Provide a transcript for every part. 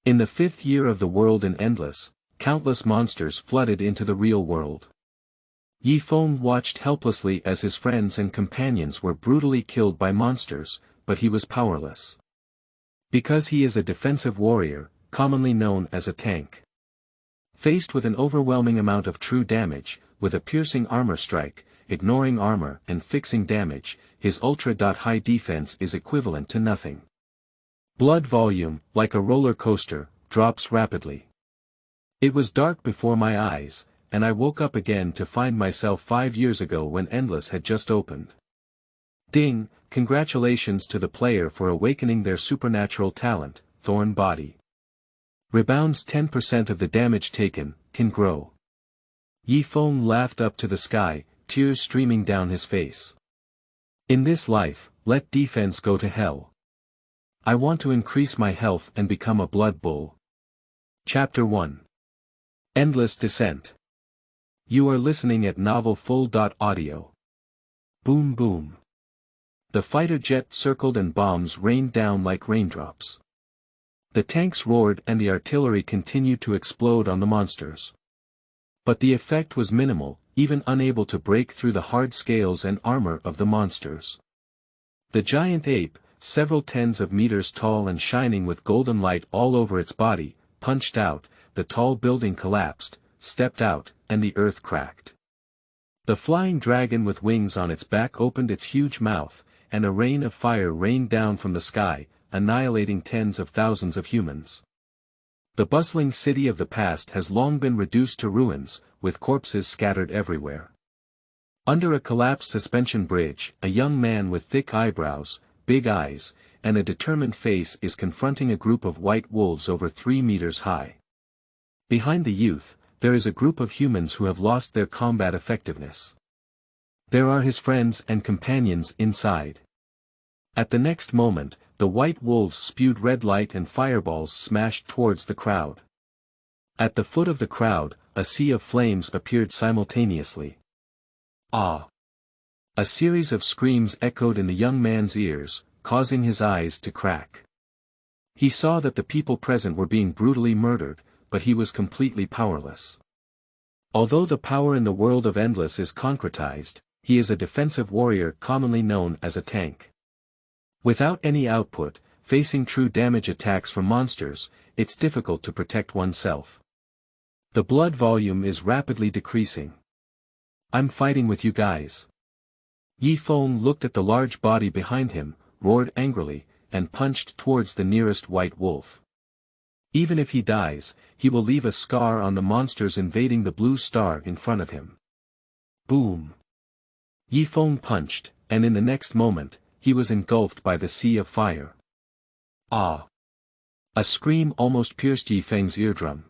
In the 5th year of the world in Endless, countless monsters flooded into the real world. Feng watched helplessly as his friends and companions were brutally killed by monsters, but he was powerless. Because he is a defensive warrior, commonly known as a tank. Faced with an overwhelming amount of true damage, with a piercing armor strike, ignoring armor and fixing damage, his ultra-high defense is equivalent to nothing. Blood volume, like a roller coaster, drops rapidly. It was dark before my eyes, and I woke up again to find myself 5 years ago when Endless had just opened. Ding, congratulations to the player for awakening their supernatural talent, Thorn Body. Rebounds 10% of the damage taken, can grow. Feng laughed up to the sky, tears streaming down his face. In this life, let defense go to hell. I want to increase my health and become a blood bull. Chapter 1. Endless Descent. You are listening at novelfull.audio. Boom boom. The fighter jet circled and bombs rained down like raindrops. The tanks roared and the artillery continued to explode on the monsters. But the effect was minimal, even unable to break through the hard scales and armor of the monsters. The giant ape, several tens of meters tall and shining with golden light all over its body, punched out, the tall building collapsed, stepped out, and the earth cracked. The flying dragon with wings on its back opened its huge mouth, and a rain of fire rained down from the sky, annihilating tens of thousands of humans. The bustling city of the past has long been reduced to ruins, with corpses scattered everywhere. Under a collapsed suspension bridge, a young man with thick eyebrows, big eyes, and a determined face is confronting a group of white wolves over 3 meters high. Behind the youth, there is a group of humans who have lost their combat effectiveness. There are his friends and companions inside. At the next moment, the white wolves spewed red light and fireballs smashed towards the crowd. At the foot of the crowd, a sea of flames appeared simultaneously. Ah! A series of screams echoed in the young man's ears, causing his eyes to crack. He saw that the people present were being brutally murdered, but he was completely powerless. Although the power in the world of Endless is concretized, he is a defensive warrior commonly known as a tank. Without any output, facing true damage attacks from monsters, it's difficult to protect oneself. The blood volume is rapidly decreasing. I'm fighting with you guys. Feng looked at the large body behind him, roared angrily, and punched towards the nearest white wolf. Even if he dies, he will leave a scar on the monsters invading the blue star in front of him. Boom! Feng punched, and in the next moment, he was engulfed by the sea of fire. Ah! A scream almost pierced Feng's eardrum.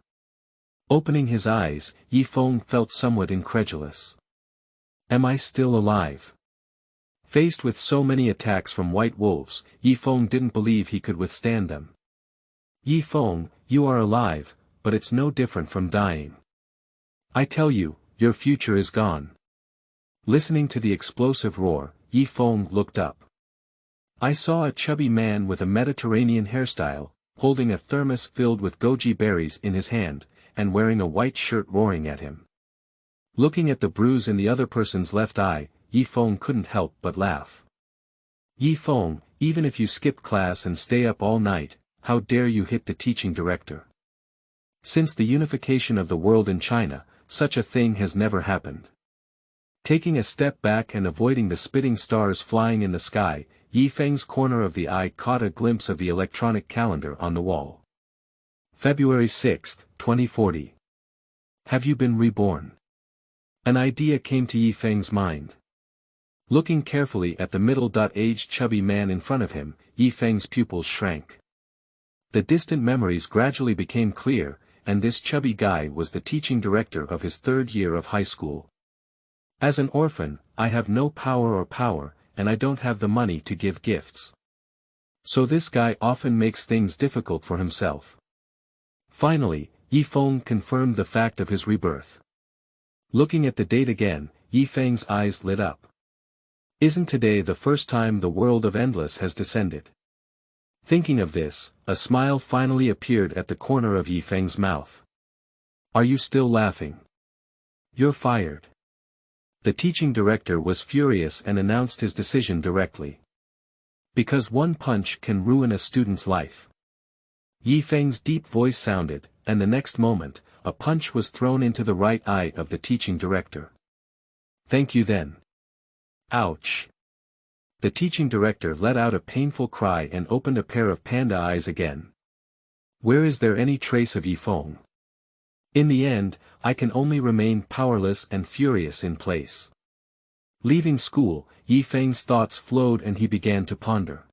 Opening his eyes, Feng felt somewhat incredulous. Am I still alive? Faced with so many attacks from white wolves, Feng didn't believe he could withstand them. Feng, you are alive, but it's no different from dying. I tell you, your future is gone. Listening to the explosive roar, Feng looked up. I saw a chubby man with a Mediterranean hairstyle, holding a thermos filled with goji berries in his hand, and wearing a white shirt roaring at him. Looking at the bruise in the other person's left eye, Feng couldn't help but laugh. Feng, even if you skip class and stay up all night, how dare you hit the teaching director? Since the unification of the world in China, such a thing has never happened. Taking a step back and avoiding the spitting stars flying in the sky, Feng's corner of the eye caught a glimpse of the electronic calendar on the wall. February 6, 2040. Have you been reborn? An idea came to Feng's mind. Looking carefully at the middle-aged chubby man in front of him, Feng's pupils shrank. The distant memories gradually became clear, and this chubby guy was the teaching director of his 3rd year of high school. As an orphan, I have no power, and I don't have the money to give gifts. So this guy often makes things difficult for himself. Finally, Feng confirmed the fact of his rebirth. Looking at the date again, Feng's eyes lit up. Isn't today the first time the world of Endless has descended? Thinking of this, a smile finally appeared at the corner of Yi Feng's mouth. Are you still laughing? You're fired. The teaching director was furious and announced his decision directly. Because one punch can ruin a student's life. Yi Feng's deep voice sounded, and the next moment, a punch was thrown into the right eye of the teaching director. Thank you then. Ouch. The teaching director let out a painful cry and opened a pair of panda eyes again. Where is there any trace of Yi Feng? In the end, I can only remain powerless and furious in place. Leaving school, Yi Feng's thoughts flowed and he began to ponder.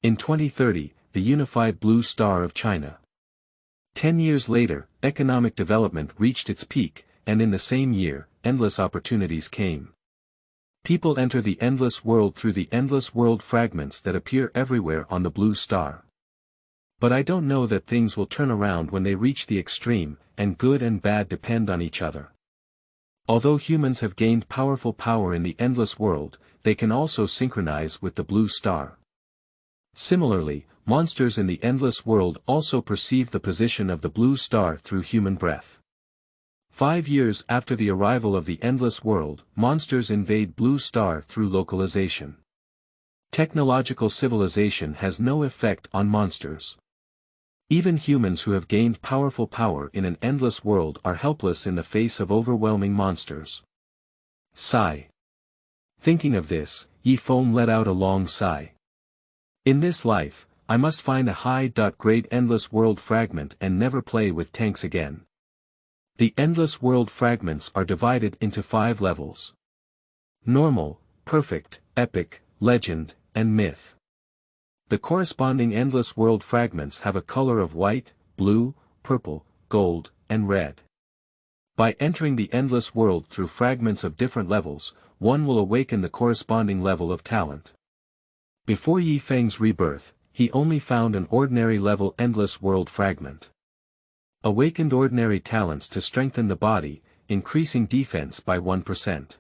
In 2030, the unified blue star of China. 10 years later, economic development reached its peak, and in the same year, endless opportunities came. People enter the endless world through the endless world fragments that appear everywhere on the blue star. But I don't know that things will turn around when they reach the extreme, and good and bad depend on each other. Although humans have gained powerful power in the endless world, they can also synchronize with the blue star. Similarly, monsters in the endless world also perceive the position of the blue star through human breath. 5 years after the arrival of the endless world, monsters invade blue star through localization. Technological civilization has no effect on monsters. Even humans who have gained powerful power in an endless world are helpless in the face of overwhelming monsters. Sigh. Thinking of this, Yi Feng let out a long sigh. In this life, I must find a high-grade endless world fragment and never play with tanks again. The endless world fragments are divided into 5 levels. Normal, perfect, epic, legend, and myth. The corresponding endless world fragments have a color of white, blue, purple, gold, and red. By entering the endless world through fragments of different levels, one will awaken the corresponding level of talent. Before Yi Feng's rebirth, he only found an ordinary level endless world fragment. Awakened ordinary talents to strengthen the body, increasing defense by 1%.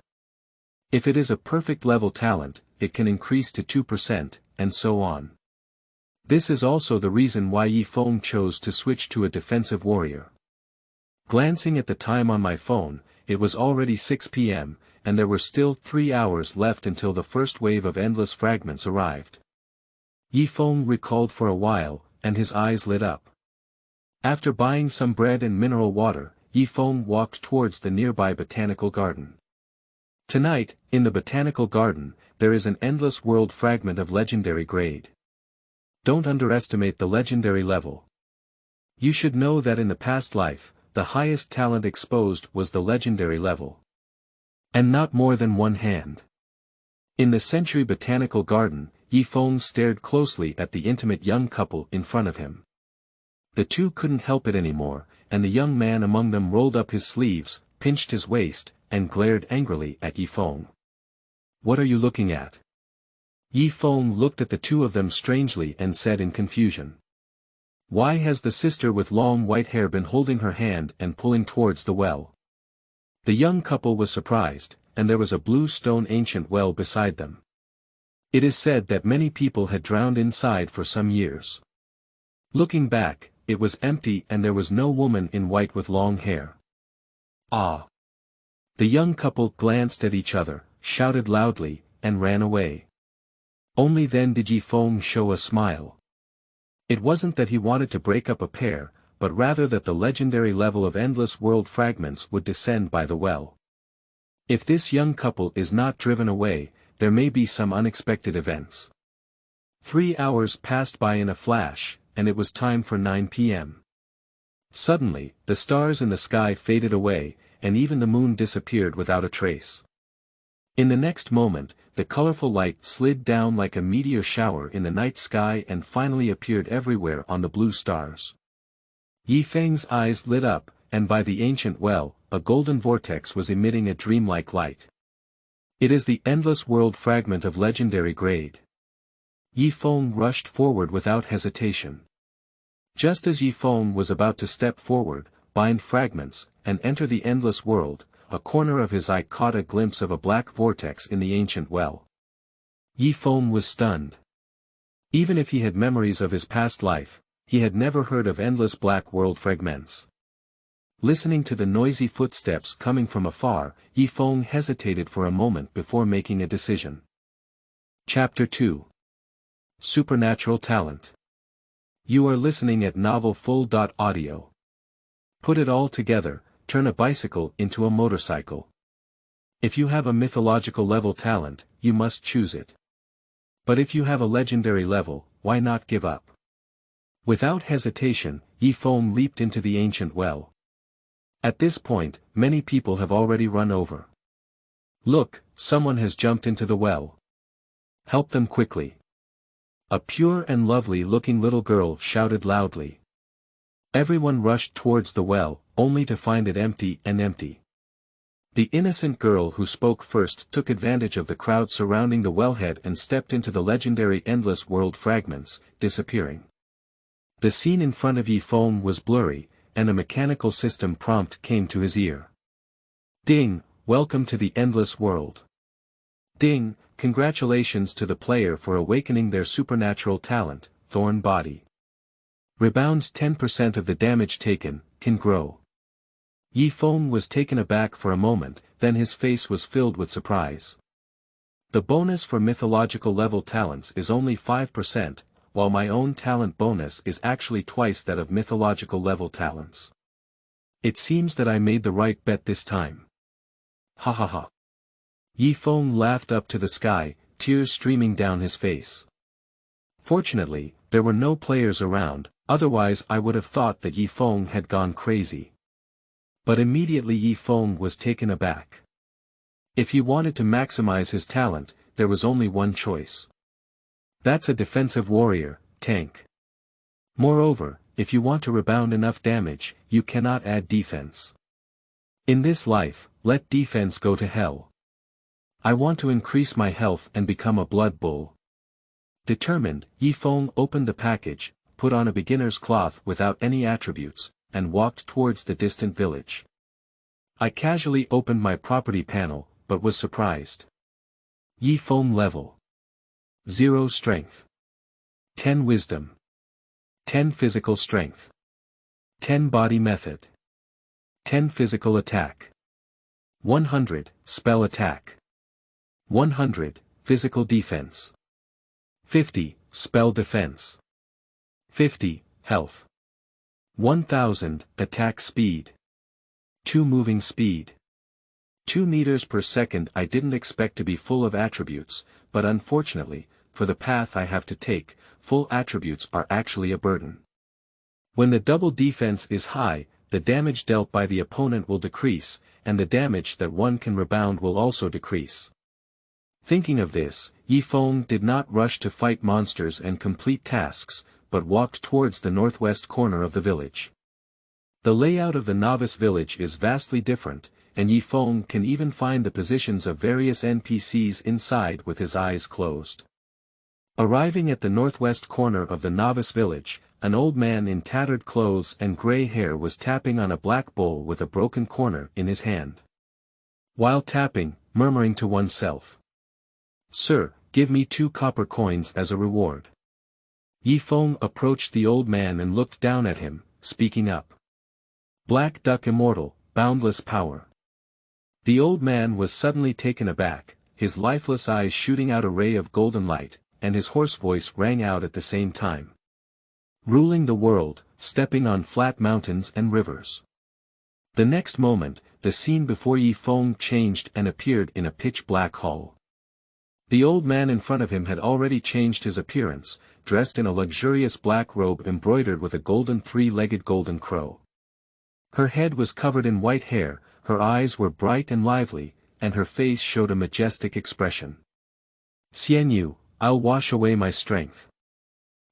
If it is a perfect level talent, it can increase to 2%, and so on. This is also the reason why Yi Feng chose to switch to a defensive warrior. Glancing at the time on my phone, it was already 6 p.m., and there were still 3 hours left until the first wave of endless fragments arrived. Yi Feng recalled for a while, and his eyes lit up. After buying some bread and mineral water, Yi Feng walked towards the nearby botanical garden. Tonight, in the botanical garden, there is an endless world fragment of legendary grade. Don't underestimate the legendary level. You should know that in the past life, the highest talent exposed was the legendary level. And not more than one hand. In the Century Botanical Garden, Yi Feng stared closely at the intimate young couple in front of him. The two couldn't help it anymore, and the young man among them rolled up his sleeves, pinched his waist, and glared angrily at Yi Feng. What are you looking at? Yi Feng looked at the two of them strangely and said in confusion. Why has the sister with long white hair been holding her hand and pulling towards the well? The young couple was surprised, and there was a blue stone ancient well beside them. It is said that many people had drowned inside for some years. Looking back, it was empty and there was no woman in white with long hair. Ah! The young couple glanced at each other, shouted loudly, and ran away. Only then did Yi Feng show a smile. It wasn't that he wanted to break up a pair, but rather that the legendary level of endless world fragments would descend by the well. If this young couple is not driven away, there may be some unexpected events. 3 hours passed by in a flash, and it was time for 9 p.m. Suddenly, the stars in the sky faded away, and even the moon disappeared without a trace. In the next moment, the colorful light slid down like a meteor shower in the night sky and finally appeared everywhere on the blue stars. Yi Feng's eyes lit up, and by the ancient well, a golden vortex was emitting a dreamlike light. It is the endless world fragment of legendary grade. Yi Feng rushed forward without hesitation. Just as Yi Feng was about to step forward, bind fragments, and enter the endless world, a corner of his eye caught a glimpse of a black vortex in the ancient well. Yi Feng was stunned. Even if he had memories of his past life, he had never heard of endless black world fragments. Listening to the noisy footsteps coming from afar, Feng hesitated for a moment before making a decision. Chapter 2. Supernatural Talent. You are listening at novelfull.audio. Put it all together, turn a bicycle into a motorcycle. If you have a mythological level talent, you must choose it. But if you have a legendary level, why not give up? Without hesitation, Feng leaped into the ancient well. At this point, many people have already run over. Look, someone has jumped into the well. Help them quickly. A pure and lovely-looking little girl shouted loudly. Everyone rushed towards the well, only to find it empty and empty. The innocent girl who spoke first took advantage of the crowd surrounding the wellhead and stepped into the legendary endless world fragments, disappearing. The scene in front of Feng was blurry, and a mechanical system prompt came to his ear. Ding, welcome to the endless world. Ding, congratulations to the player for awakening their supernatural talent, Thorn Body. Rebounds 10% of the damage taken, can grow. Feng was taken aback for a moment, then his face was filled with surprise. The bonus for mythological level talents is only 5%, while my own talent bonus is actually twice that of mythological level talents. It seems that I made the right bet this time. Ha ha ha. Feng laughed up to the sky, tears streaming down his face. Fortunately, there were no players around, otherwise I would have thought that Feng had gone crazy. But immediately Feng was taken aback. If he wanted to maximize his talent, there was only one choice. That's a defensive warrior, tank. Moreover, if you want to rebound enough damage, you cannot add defense. In this life, let defense go to hell. I want to increase my health and become a blood bull. Determined, Feng opened the package, put on a beginner's cloth without any attributes, and walked towards the distant village. I casually opened my property panel, but was surprised. Feng level 0 strength. 10 wisdom. 10 physical strength. 10 body method. 10 physical attack. 100 spell attack. 100 physical defense. 50 spell defense. 50 health. 1000 attack speed. 2 moving speed. 2 meters per second. I didn't expect to be full of attributes, but unfortunately, for the path I have to take, full attributes are actually a burden. When the double defense is high, the damage dealt by the opponent will decrease, and the damage that one can rebound will also decrease. Thinking of this, Feng did not rush to fight monsters and complete tasks, but walked towards the northwest corner of the village. The layout of the novice village is vastly different, and Feng can even find the positions of various NPCs inside with his eyes closed. Arriving at the northwest corner of the novice village, an old man in tattered clothes and gray hair was tapping on a black bowl with a broken corner in his hand. While tapping, murmuring to oneself. Sir, give me 2 copper coins as a reward. Feng approached the old man and looked down at him, speaking up. Black Duck Immortal, boundless power. The old man was suddenly taken aback, his lifeless eyes shooting out a ray of golden light, and his hoarse voice rang out at the same time. Ruling the world, stepping on flat mountains and rivers. The next moment, the scene before Feng changed and appeared in a pitch-black hall. The old man in front of him had already changed his appearance, dressed in a luxurious black robe embroidered with a golden 3-legged golden crow. Her head was covered in white hair, her eyes were bright and lively, and her face showed a majestic expression. Xian Yu, I'll wash away my strength.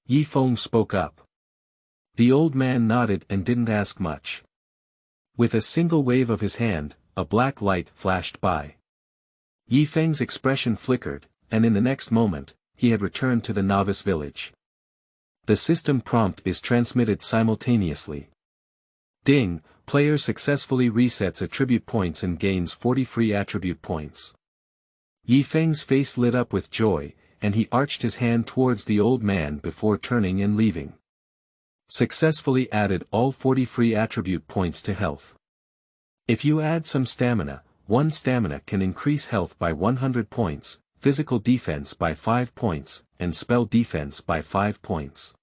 Feng spoke up. The old man nodded and didn't ask much. With a single wave of his hand, a black light flashed by. Feng's expression flickered, and in the next moment, he had returned to the novice village. The system prompt is transmitted simultaneously. Ding, player successfully resets attribute points and gains 40 free attribute points. Feng's face lit up with joy, and he arched his hand towards the old man before turning and leaving. Successfully added all 40 free attribute points to health. If you add some stamina, 1 stamina can increase health by 100 points, physical defense by 5 points, and spell defense by 5 points.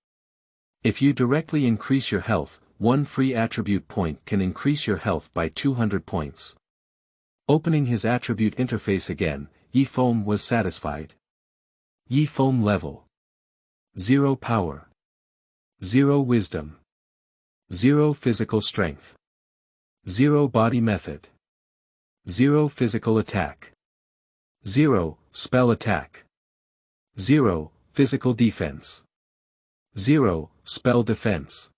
If you directly increase your health, 1 free attribute point can increase your health by 200 points. Opening his attribute interface again, Feng was satisfied. Feng level 0 power, 0 wisdom, 0 physical strength, 0 body method, 0 physical attack, 0 spell attack, 0 physical defense, 0 spell defense,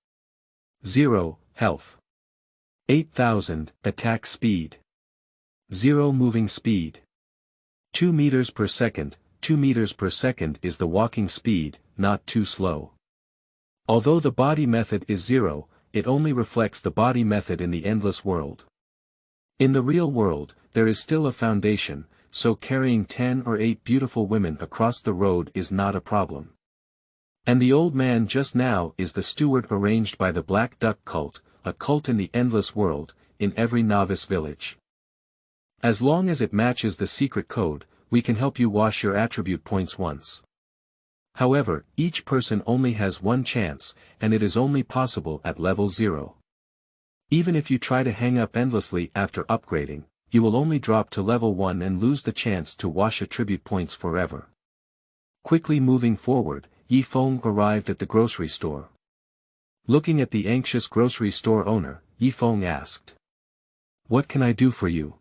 0 health, 8000 attack speed, 0 moving speed, 2 meters per second. 2 meters per second is the walking speed, not too slow. Although the body method is 0, it only reflects the body method in the endless world. In the real world, there is still a foundation, so carrying 10 or 8 beautiful women across the road is not a problem. And the old man just now is the steward arranged by the Black Duck cult, a cult in the endless world, in every novice village. As long as it matches the secret code, we can help you wash your attribute points once. However, each person only has 1 chance, and it is only possible at level 0. Even if you try to hang up endlessly after upgrading, you will only drop to level 1 and lose the chance to wash attribute points forever. Quickly moving forward, Feng arrived at the grocery store. Looking at the anxious grocery store owner, Feng asked, "What can I do for you?"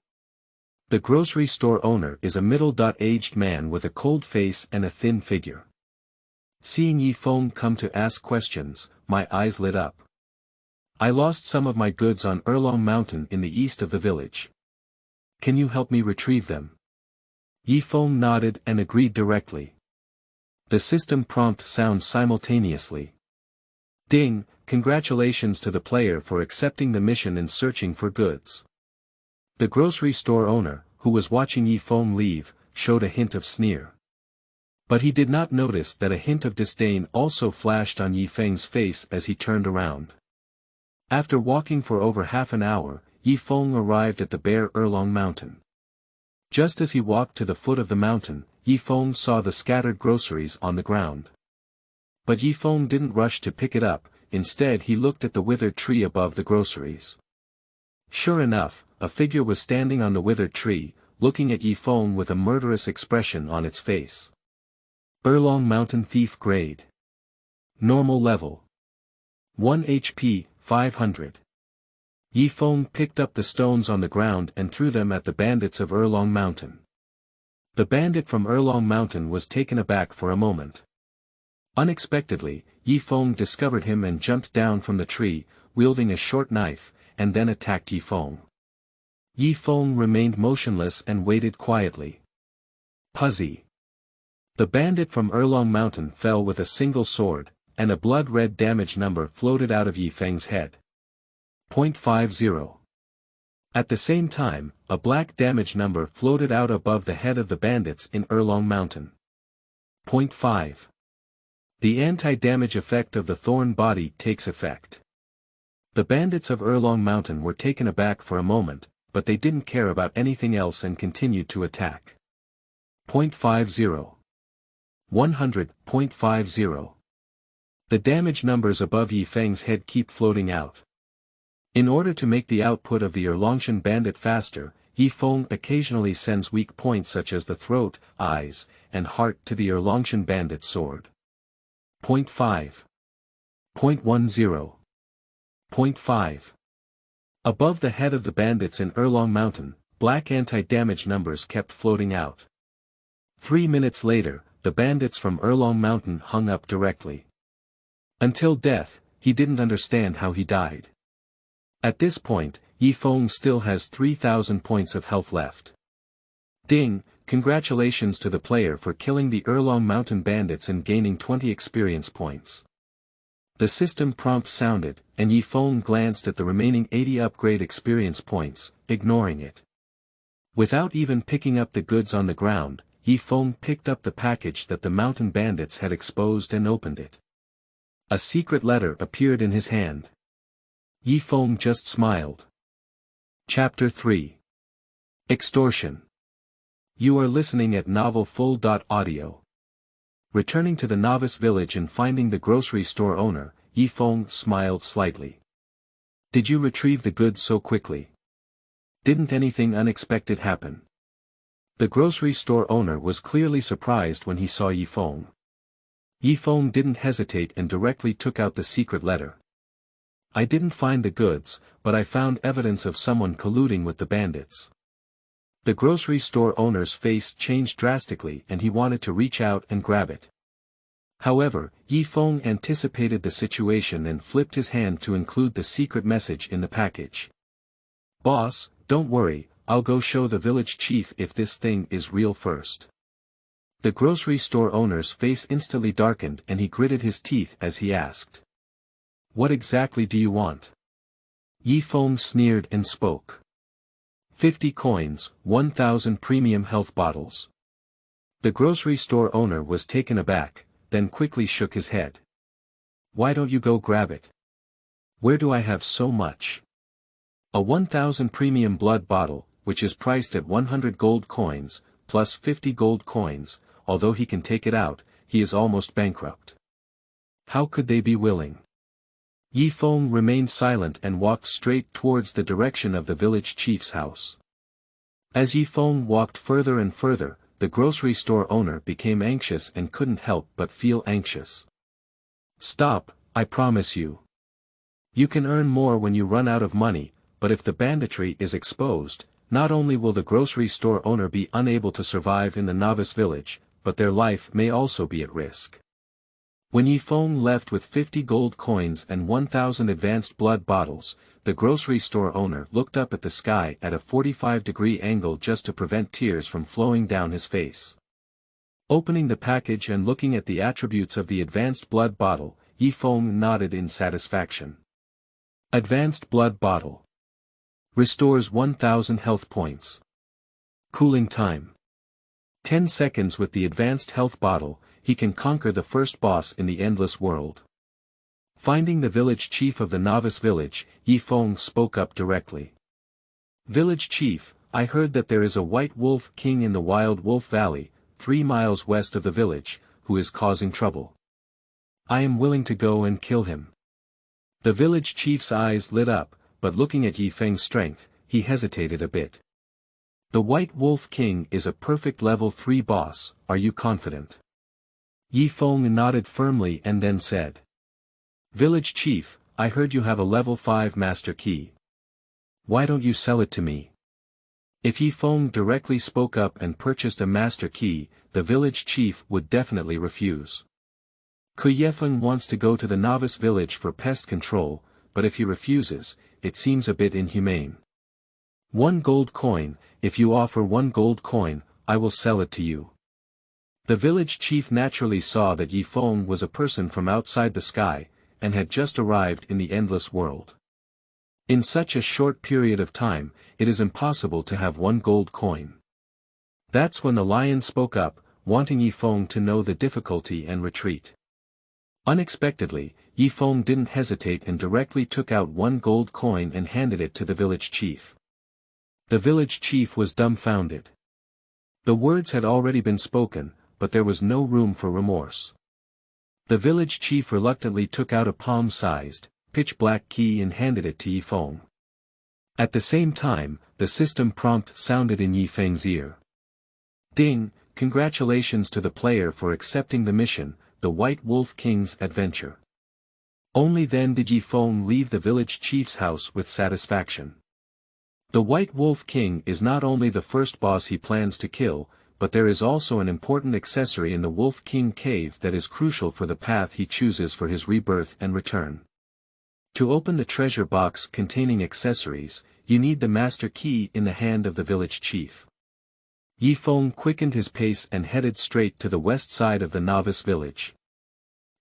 The grocery store owner is a middle-aged man with a cold face and a thin figure. Seeing Feng come to ask questions, my eyes lit up. "I lost some of my goods on Erlong Mountain in the east of the village. Can you help me retrieve them?" Feng nodded and agreed directly. The system prompt sounds simultaneously. "Ding, congratulations to the player for accepting the mission and searching for goods." The grocery store owner, who was watching Feng leave, showed a hint of sneer. But he did not notice that a hint of disdain also flashed on Feng's face as he turned around. After walking for over half an hour, Feng arrived at the bare Erlong Mountain. Just as he walked to the foot of the mountain, Feng saw the scattered groceries on the ground. But Feng didn't rush to pick it up, instead he looked at the withered tree above the groceries. Sure enough, a figure was standing on the withered tree, looking at Feng with a murderous expression on its face. Erlong Mountain Thief Grade. Normal Level. 1 HP, 500. Feng picked up the stones on the ground and threw them at the bandits of Erlong Mountain. The bandit from Erlong Mountain was taken aback for a moment. Unexpectedly, Feng discovered him and jumped down from the tree, wielding a short knife, and then attacked Feng. Feng remained motionless and waited quietly. Puzzy. The bandit from Erlong Mountain fell with a single sword, and a blood-red damage number floated out of Feng's head. 0.50. At the same time, a black damage number floated out above the head of the bandits in Erlong Mountain. 0.5. The anti-damage effect of the thorn body takes effect. The bandits of Erlong Mountain were taken aback for a moment, but they didn't care about anything else and continued to attack. 0.50. 100. 0.50. The damage numbers above Feng's head keep floating out. In order to make the output of the Erlongshan bandit faster, Feng occasionally sends weak points such as the throat, eyes, and heart to the Erlongshan bandit's sword. 0.5. 0.10. 0.5. Above the head of the bandits in Erlong Mountain, black anti-damage numbers kept floating out. 3 minutes later, the bandits from Erlong Mountain hung up directly. Until death, he didn't understand how he died. At this point, Feng still has 3,000 points of health left. Ding, congratulations to the player for killing the Erlong Mountain bandits and gaining 20 experience points. The system prompt sounded, and Feng glanced at the remaining 80 upgrade experience points, ignoring it. Without even picking up the goods on the ground, Yi Feng picked up the package that the mountain bandits had exposed and opened it. A secret letter appeared in his hand. Yi Feng just smiled. Chapter 3. Extortion. You are listening at novelfull.audio. Returning to the novice village and finding the grocery store owner, Yi Feng smiled slightly. Did you retrieve the goods so quickly? Didn't anything unexpected happen? The grocery store owner was clearly surprised when he saw Yi Feng. Yi Feng didn't hesitate and directly took out the secret letter. I didn't find the goods, but I found evidence of someone colluding with the bandits. The grocery store owner's face changed drastically and he wanted to reach out and grab it. However, Yi Feng anticipated the situation and flipped his hand to include the secret message in the package. Boss, don't worry, I'll go show the village chief if this thing is real first. The grocery store owner's face instantly darkened and he gritted his teeth as he asked. What exactly do you want? Yi Feng sneered and spoke. 50 coins, 1,000 premium health bottles. The grocery store owner was taken aback, then quickly shook his head. Why don't you go grab it? Where do I have so much? A 1,000 premium blood bottle, which is priced at 100 gold coins, plus 50 gold coins, although he can take it out, he is almost bankrupt. How could they be willing? Yi Feng remained silent and walked straight towards the direction of the village chief's house. As Yi Feng walked further and further, the grocery store owner became anxious and couldn't help but feel anxious. Stop, I promise you. You can earn more when you run out of money, but if the banditry is exposed, not only will the grocery store owner be unable to survive in the novice village, but their life may also be at risk. When Yi Feng left with 50 gold coins and 1,000 advanced blood bottles, the grocery store owner looked up at the sky at a 45-degree angle just to prevent tears from flowing down his face. Opening the package and looking at the attributes of the advanced blood bottle, Yi Feng nodded in satisfaction. Advanced blood bottle. Restores 1,000 health points. Cooling time. 10 seconds with the advanced health bottle, he can conquer the first boss in the endless world. Finding the village chief of the novice village, Yi Feng spoke up directly. Village chief, I heard that there is a white wolf king in the Wild Wolf Valley, 3 miles west of the village, who is causing trouble. I am willing to go and kill him. The village chief's eyes lit up, but looking at Yi Feng's strength, he hesitated a bit. The White Wolf King is a perfect level 3 boss, are you confident? Yi Feng nodded firmly and then said. Village chief, I heard you have a level 5 master key. Why don't you sell it to me? If Yi Feng directly spoke up and purchased a master key, the village chief would definitely refuse. Yi Feng wants to go to the novice village for pest control, but if he refuses, it seems a bit inhumane. 1 gold coin, if you offer 1 gold coin, I will sell it to you. The village chief naturally saw that Yi Feng was a person from outside the sky, and had just arrived in the endless world. In such a short period of time, it is impossible to have 1 gold coin. That's when the lion spoke up, wanting Yi Feng to know the difficulty and retreat. Unexpectedly, Yi Feng didn't hesitate and directly took out 1 gold coin and handed it to the village chief. The village chief was dumbfounded. The words had already been spoken, but there was no room for remorse. The village chief reluctantly took out a palm-sized, pitch-black key and handed it to Yi Feng. At the same time, the system prompt sounded in Yi Feng's ear. Ding, congratulations to the player for accepting the mission, the White Wolf King's adventure. Only then did Yi Feng leave the village chief's house with satisfaction. The White Wolf King is not only the first boss he plans to kill, but there is also an important accessory in the Wolf King cave that is crucial for the path he chooses for his rebirth and return. To open the treasure box containing accessories, you need the master key in the hand of the village chief. Yi Feng quickened his pace and headed straight to the west side of the novice village.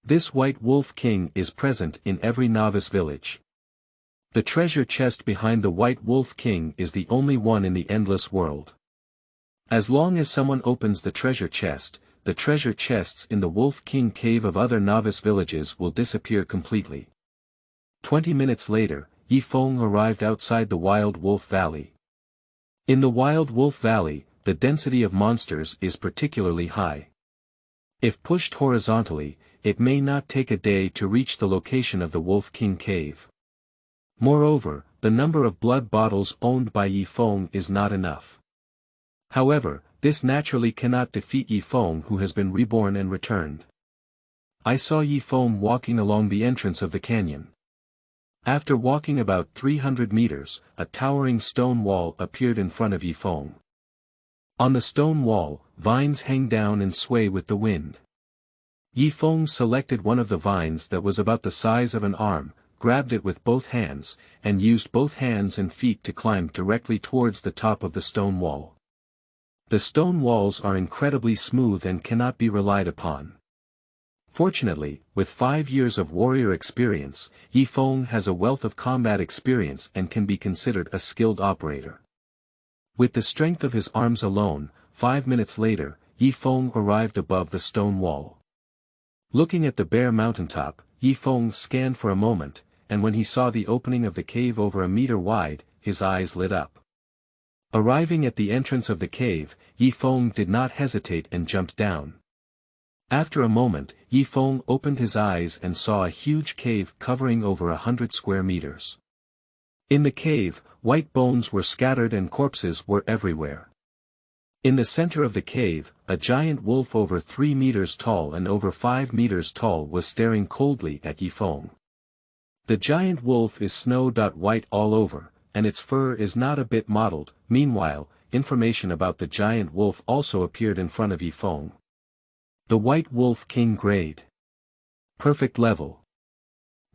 This White Wolf King is present in every novice village. The treasure chest behind the White Wolf King is the only one in the endless world. As long as someone opens the treasure chest, the treasure chests in the Wolf King cave of other novice villages will disappear completely. 20 minutes later, Feng arrived outside the Wild Wolf Valley. In the Wild Wolf Valley, the density of monsters is particularly high. If pushed horizontally, it may not take a day to reach the location of the Wolf King cave. Moreover, the number of blood bottles owned by Feng is not enough. However, this naturally cannot defeat Feng, who has been reborn and returned. I saw Feng walking along the entrance of the canyon. After walking about 300 meters, a towering stone wall appeared in front of Feng. On the stone wall, vines hang down and sway with the wind. Feng selected one of the vines that was about the size of an arm, grabbed it with both hands, and used both hands and feet to climb directly towards the top of the stone wall. The stone walls are incredibly smooth and cannot be relied upon. Fortunately, with 5 years of warrior experience, Feng has a wealth of combat experience and can be considered a skilled operator. With the strength of his arms alone, 5 minutes later, Feng arrived above the stone wall. Looking at the bare mountaintop, Feng scanned for a moment, and when he saw the opening of the cave over a meter wide, his eyes lit up. Arriving at the entrance of the cave, Feng did not hesitate and jumped down. After a moment, Feng opened his eyes and saw a huge cave covering over 100 square meters. In the cave, white bones were scattered and corpses were everywhere. In the center of the cave, a giant wolf over 3 meters tall and over 5 meters tall was staring coldly at Feng. The giant wolf is snow-white all over, and its fur is not a bit mottled. Meanwhile, information about the giant wolf also appeared in front of Feng. The White Wolf King grade. Perfect level.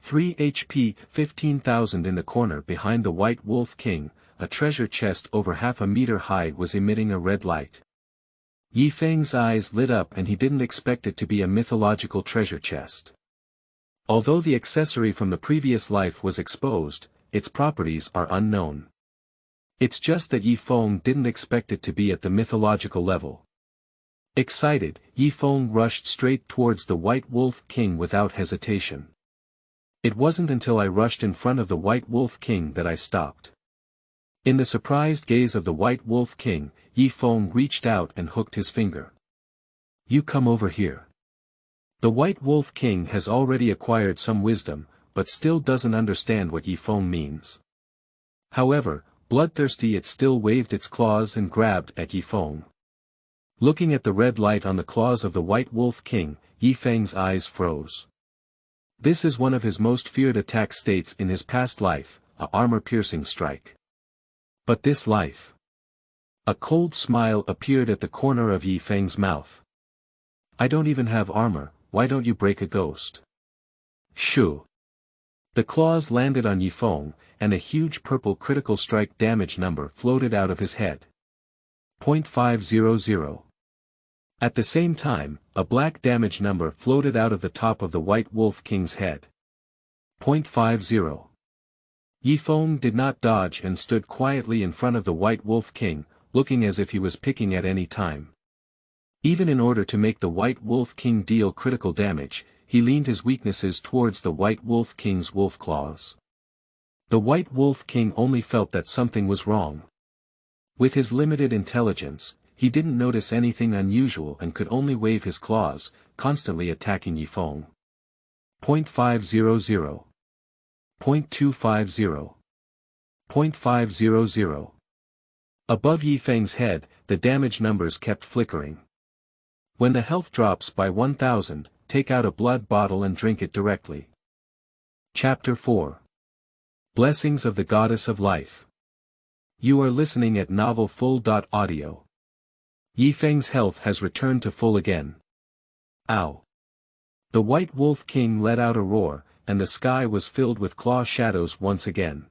3 HP, 15,000. In the corner behind the White Wolf King, a treasure chest over half a meter high was emitting a red light. Feng's eyes lit up and he didn't expect it to be a mythological treasure chest. Although the accessory from the previous life was exposed, its properties are unknown. It's just that Feng didn't expect it to be at the mythological level. Excited, Feng rushed straight towards the White Wolf King without hesitation. It wasn't until I rushed in front of the White Wolf King that I stopped. In the surprised gaze of the White Wolf King, Feng reached out and hooked his finger. "You come over here." The White Wolf King has already acquired some wisdom, but still doesn't understand what Feng means. However, bloodthirsty, it still waved its claws and grabbed at Feng. Looking at the red light on the claws of the White Wolf King, Feng's eyes froze. This is one of his most feared attack states in his past life, a armor-piercing strike. But this life. A cold smile appeared at the corner of Feng's mouth. "I don't even have armor, why don't you break a ghost?" "Shoo." The claws landed on Feng, and a huge purple critical strike damage number floated out of his head. 0.500. At the same time, a black damage number floated out of the top of the White Wolf King's head. 0.50. Feng did not dodge and stood quietly in front of the White Wolf King, looking as if he was picking at any time. Even in order to make the White Wolf King deal critical damage, he leaned his weaknesses towards the White Wolf King's wolf claws. The White Wolf King only felt that something was wrong. With his limited intelligence, he didn't notice anything unusual and could only wave his claws, constantly attacking Feng. 0.500. 0.250. 0.500. Above Feng's head, the damage numbers kept flickering. When the health drops by 1000, take out a blood bottle and drink it directly. Chapter 4. Blessings of the Goddess of Life. You are listening at Novel Full.audio. Feng's health has returned to full again. Ow. The White Wolf King let out a roar, and the sky was filled with claw shadows once again.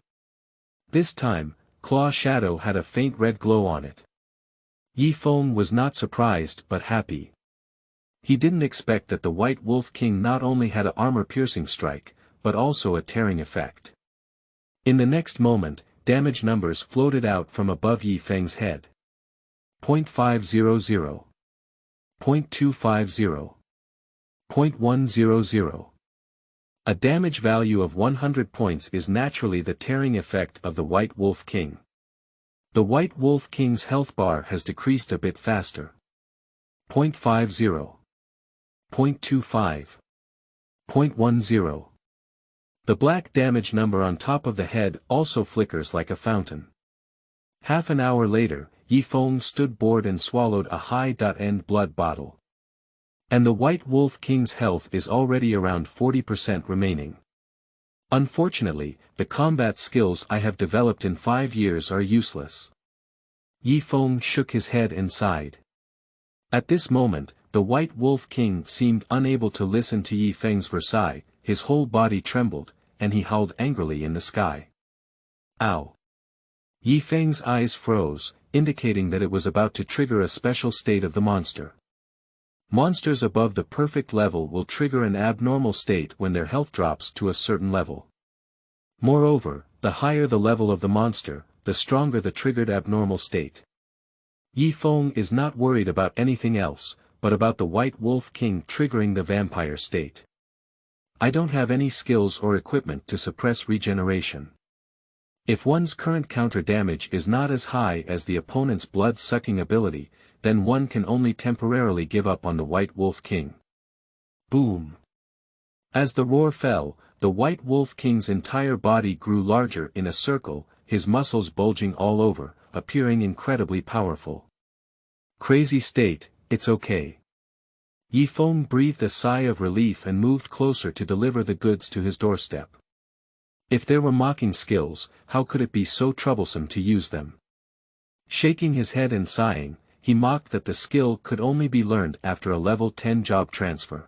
This time, claw shadow had a faint red glow on it. Feng was not surprised but happy. He didn't expect that the White Wolf King not only had an armor-piercing strike, but also a tearing effect. In the next moment, damage numbers floated out from above Feng's head. 0.500, 0.250, 0.100. A damage value of 100 points is naturally the tearing effect of the White Wolf King. The White Wolf King's health bar has decreased a bit faster. 0.50, 0.25, 0.10. The black damage number on top of the head also flickers like a fountain. Half an hour later, Feng stood bored and swallowed a high-end blood bottle. And the White Wolf King's health is already around 40% remaining. Unfortunately, the combat skills I have developed in 5 years are useless. Feng shook his head and sighed. At this moment, the White Wolf King seemed unable to listen to Feng's Versailles, his whole body trembled, and he howled angrily in the sky. Ow! Feng's eyes froze, indicating that it was about to trigger a special state of the monster. Monsters above the perfect level will trigger an abnormal state when their health drops to a certain level. Moreover, the higher the level of the monster, the stronger the triggered abnormal state. Feng is not worried about anything else, but about the White Wolf King triggering the vampire state. I don't have any skills or equipment to suppress regeneration. If one's current counter damage is not as high as the opponent's blood-sucking ability, then one can only temporarily give up on the White Wolf King. Boom! As the roar fell, the White Wolf King's entire body grew larger in a circle, his muscles bulging all over, appearing incredibly powerful. Crazy state, it's okay. Feng breathed a sigh of relief and moved closer to deliver the goods to his doorstep. If there were mocking skills, how could it be so troublesome to use them? Shaking his head and sighing, he mocked that the skill could only be learned after a level 10 job transfer.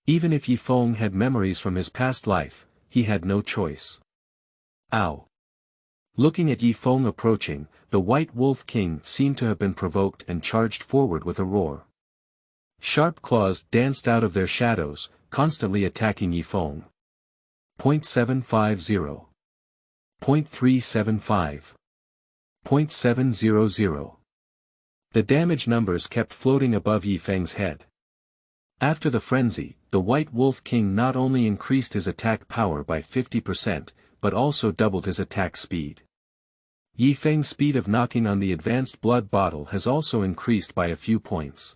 Even if Feng had memories from his past life, he had no choice. Ow! Looking at Feng approaching, the White Wolf King seemed to have been provoked and charged forward with a roar. Sharp claws danced out of their shadows, constantly attacking Feng. 0.750, 0.375, 0.700. The damage numbers kept floating above Feng's head. After the frenzy, the White Wolf King not only increased his attack power by 50%, but also doubled his attack speed. Feng's speed of knocking on the advanced blood bottle has also increased by a few points.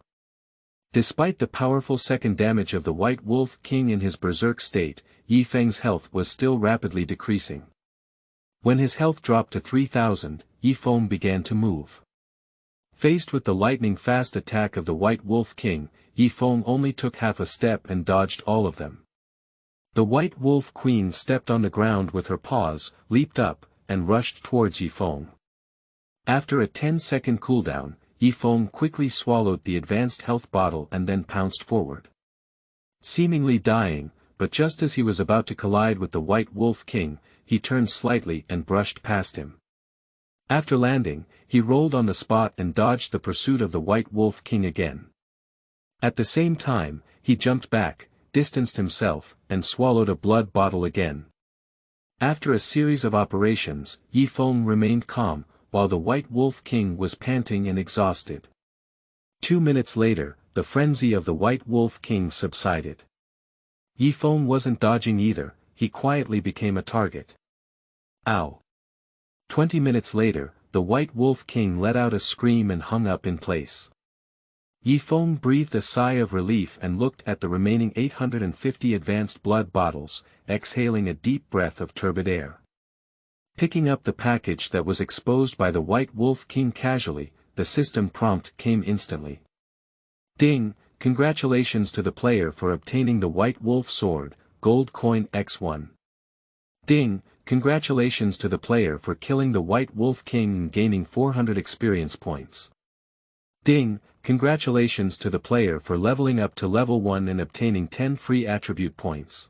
Despite the powerful second damage of the White Wolf King in his berserk state, Feng's health was still rapidly decreasing. When his health dropped to 3,000, Feng began to move. Faced with the lightning-fast attack of the White Wolf King, Feng only took half a step and dodged all of them. The White Wolf Queen stepped on the ground with her paws, leaped up, and rushed towards Feng. After a 10-second cooldown, Feng quickly swallowed the advanced health bottle and then pounced forward. Seemingly dying, but just as he was about to collide with the White Wolf King, he turned slightly and brushed past him. After landing, he rolled on the spot and dodged the pursuit of the White Wolf King again. At the same time, he jumped back, distanced himself, and swallowed a blood bottle again. After a series of operations, Feng remained calm, while the White Wolf King was panting and exhausted. 2 minutes later, the frenzy of the White Wolf King subsided. Feng wasn't dodging either, he quietly became a target. Ow! 20 minutes later, the White Wolf King let out a scream and hung up in place. Feng breathed a sigh of relief and looked at the remaining 850 advanced blood bottles, exhaling a deep breath of turbid air. Picking up the package that was exposed by the White Wolf King casually, the system prompt came instantly. Ding! Congratulations to the player for obtaining the White Wolf Sword, Gold Coin X1. Ding! Congratulations to the player for killing the White Wolf King and gaining 400 experience points. Ding! Congratulations to the player for leveling up to level 1 and obtaining 10 free attribute points.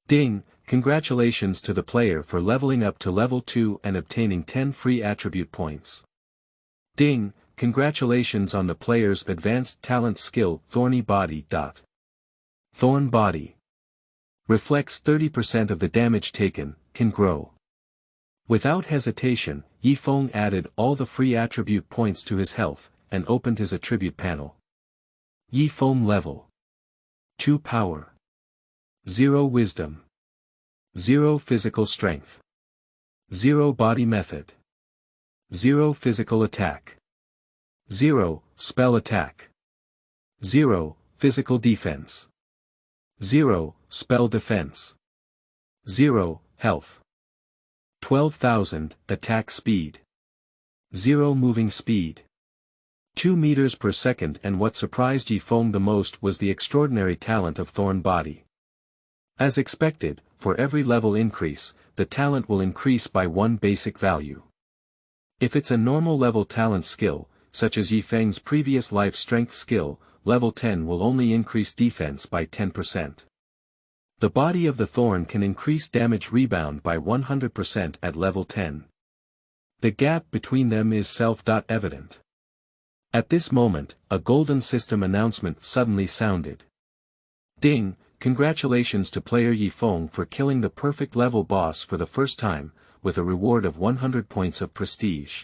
Ding! Congratulations to the player for leveling up to level 2 and obtaining 10 free attribute points. Ding! Congratulations on the player's advanced talent skill Thorny Body. Thorn Body. Reflects 30% of the damage taken, can grow. Without hesitation, Feng added all the free attribute points to his health, and opened his attribute panel. Feng level 2 power, 0 wisdom, 0 physical strength, 0 body method, 0 physical attack, 0 spell attack, 0 physical defense, 0 spell defense, 0 health, 12,000 attack speed, 0 moving speed, 2 meters per second. And what surprised Feng the most was the extraordinary talent of Thorn Body. As expected, for every level increase, the talent will increase by 1 basic value. If it's a normal level talent skill, such as Feng's previous life strength skill, level 10 will only increase defense by 10%. The body of the thorn can increase damage rebound by 100% at level 10. The gap between them is self-evident. At this moment, a golden system announcement suddenly sounded. Ding! Congratulations to player Feng for killing the perfect level boss for the first time, with a reward of 100 points of prestige.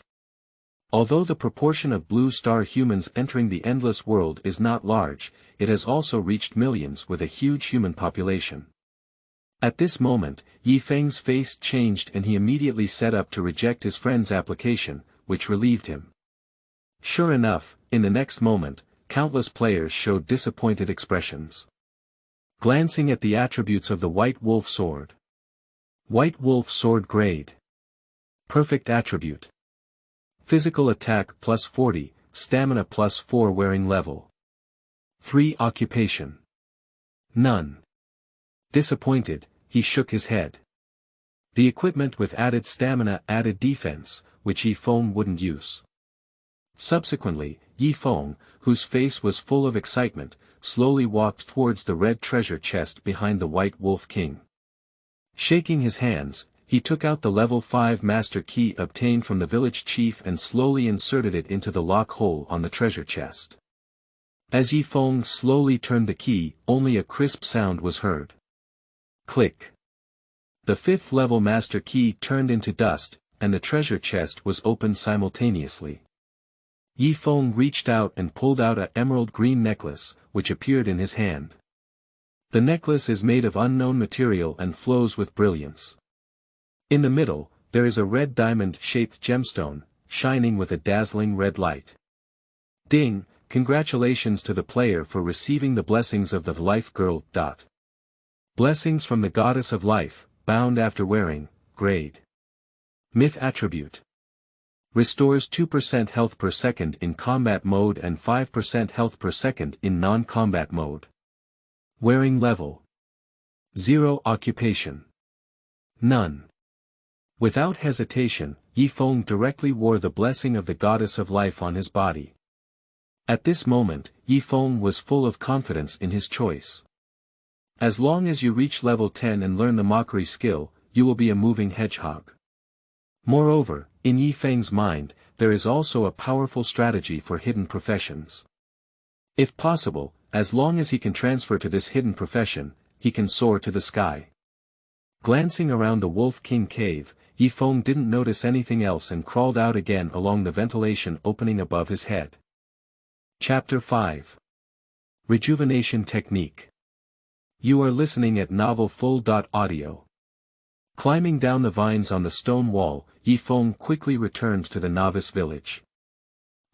Although the proportion of blue star humans entering the endless world is not large, it has also reached millions with a huge human population. At this moment, Feng's face changed and he immediately set up to reject his friend's application, which relieved him. Sure enough, in the next moment, countless players showed disappointed expressions. Glancing at the attributes of the White Wolf Sword. White Wolf Sword Grade. Perfect Attribute. Physical Attack plus 40, Stamina plus 4 Wearing Level. 3 Occupation. None. Disappointed, he shook his head. The equipment with added stamina added defense, which Feng wouldn't use. Subsequently, Feng, whose face was full of excitement, slowly walked towards the red treasure chest behind the White Wolf King. Shaking his hands, he took out the level 5 master key obtained from the village chief and slowly inserted it into the lock hole on the treasure chest. As Feng slowly turned the key, only a crisp sound was heard. Click. The 5th level master key turned into dust, and the treasure chest was opened simultaneously. Feng reached out and pulled out an emerald green necklace, which appeared in his hand. The necklace is made of unknown material and flows with brilliance. In the middle, there is a red diamond-shaped gemstone, shining with a dazzling red light. Ding! Congratulations to the player for receiving the blessings of the Life Girl. Blessings from the Goddess of Life, bound after wearing, grade. Myth Attribute. Restores 2% health per second in combat mode and 5% health per second in non-combat mode. Wearing level. 0 Occupation. None. Without hesitation, Feng directly wore the blessing of the Goddess of Life on his body. At this moment, Feng was full of confidence in his choice. As long as you reach level 10 and learn the mockery skill, you will be a moving hedgehog. Moreover, in Feng's mind, there is also a powerful strategy for hidden professions. If possible, as long as he can transfer to this hidden profession, he can soar to the sky. Glancing around the Wolf King cave, Feng didn't notice anything else and crawled out again along the ventilation opening above his head. Chapter 5. Rejuvenation Technique. You are listening at Novel Full.audio. Climbing down the vines on the stone wall, Feng quickly returned to the novice village.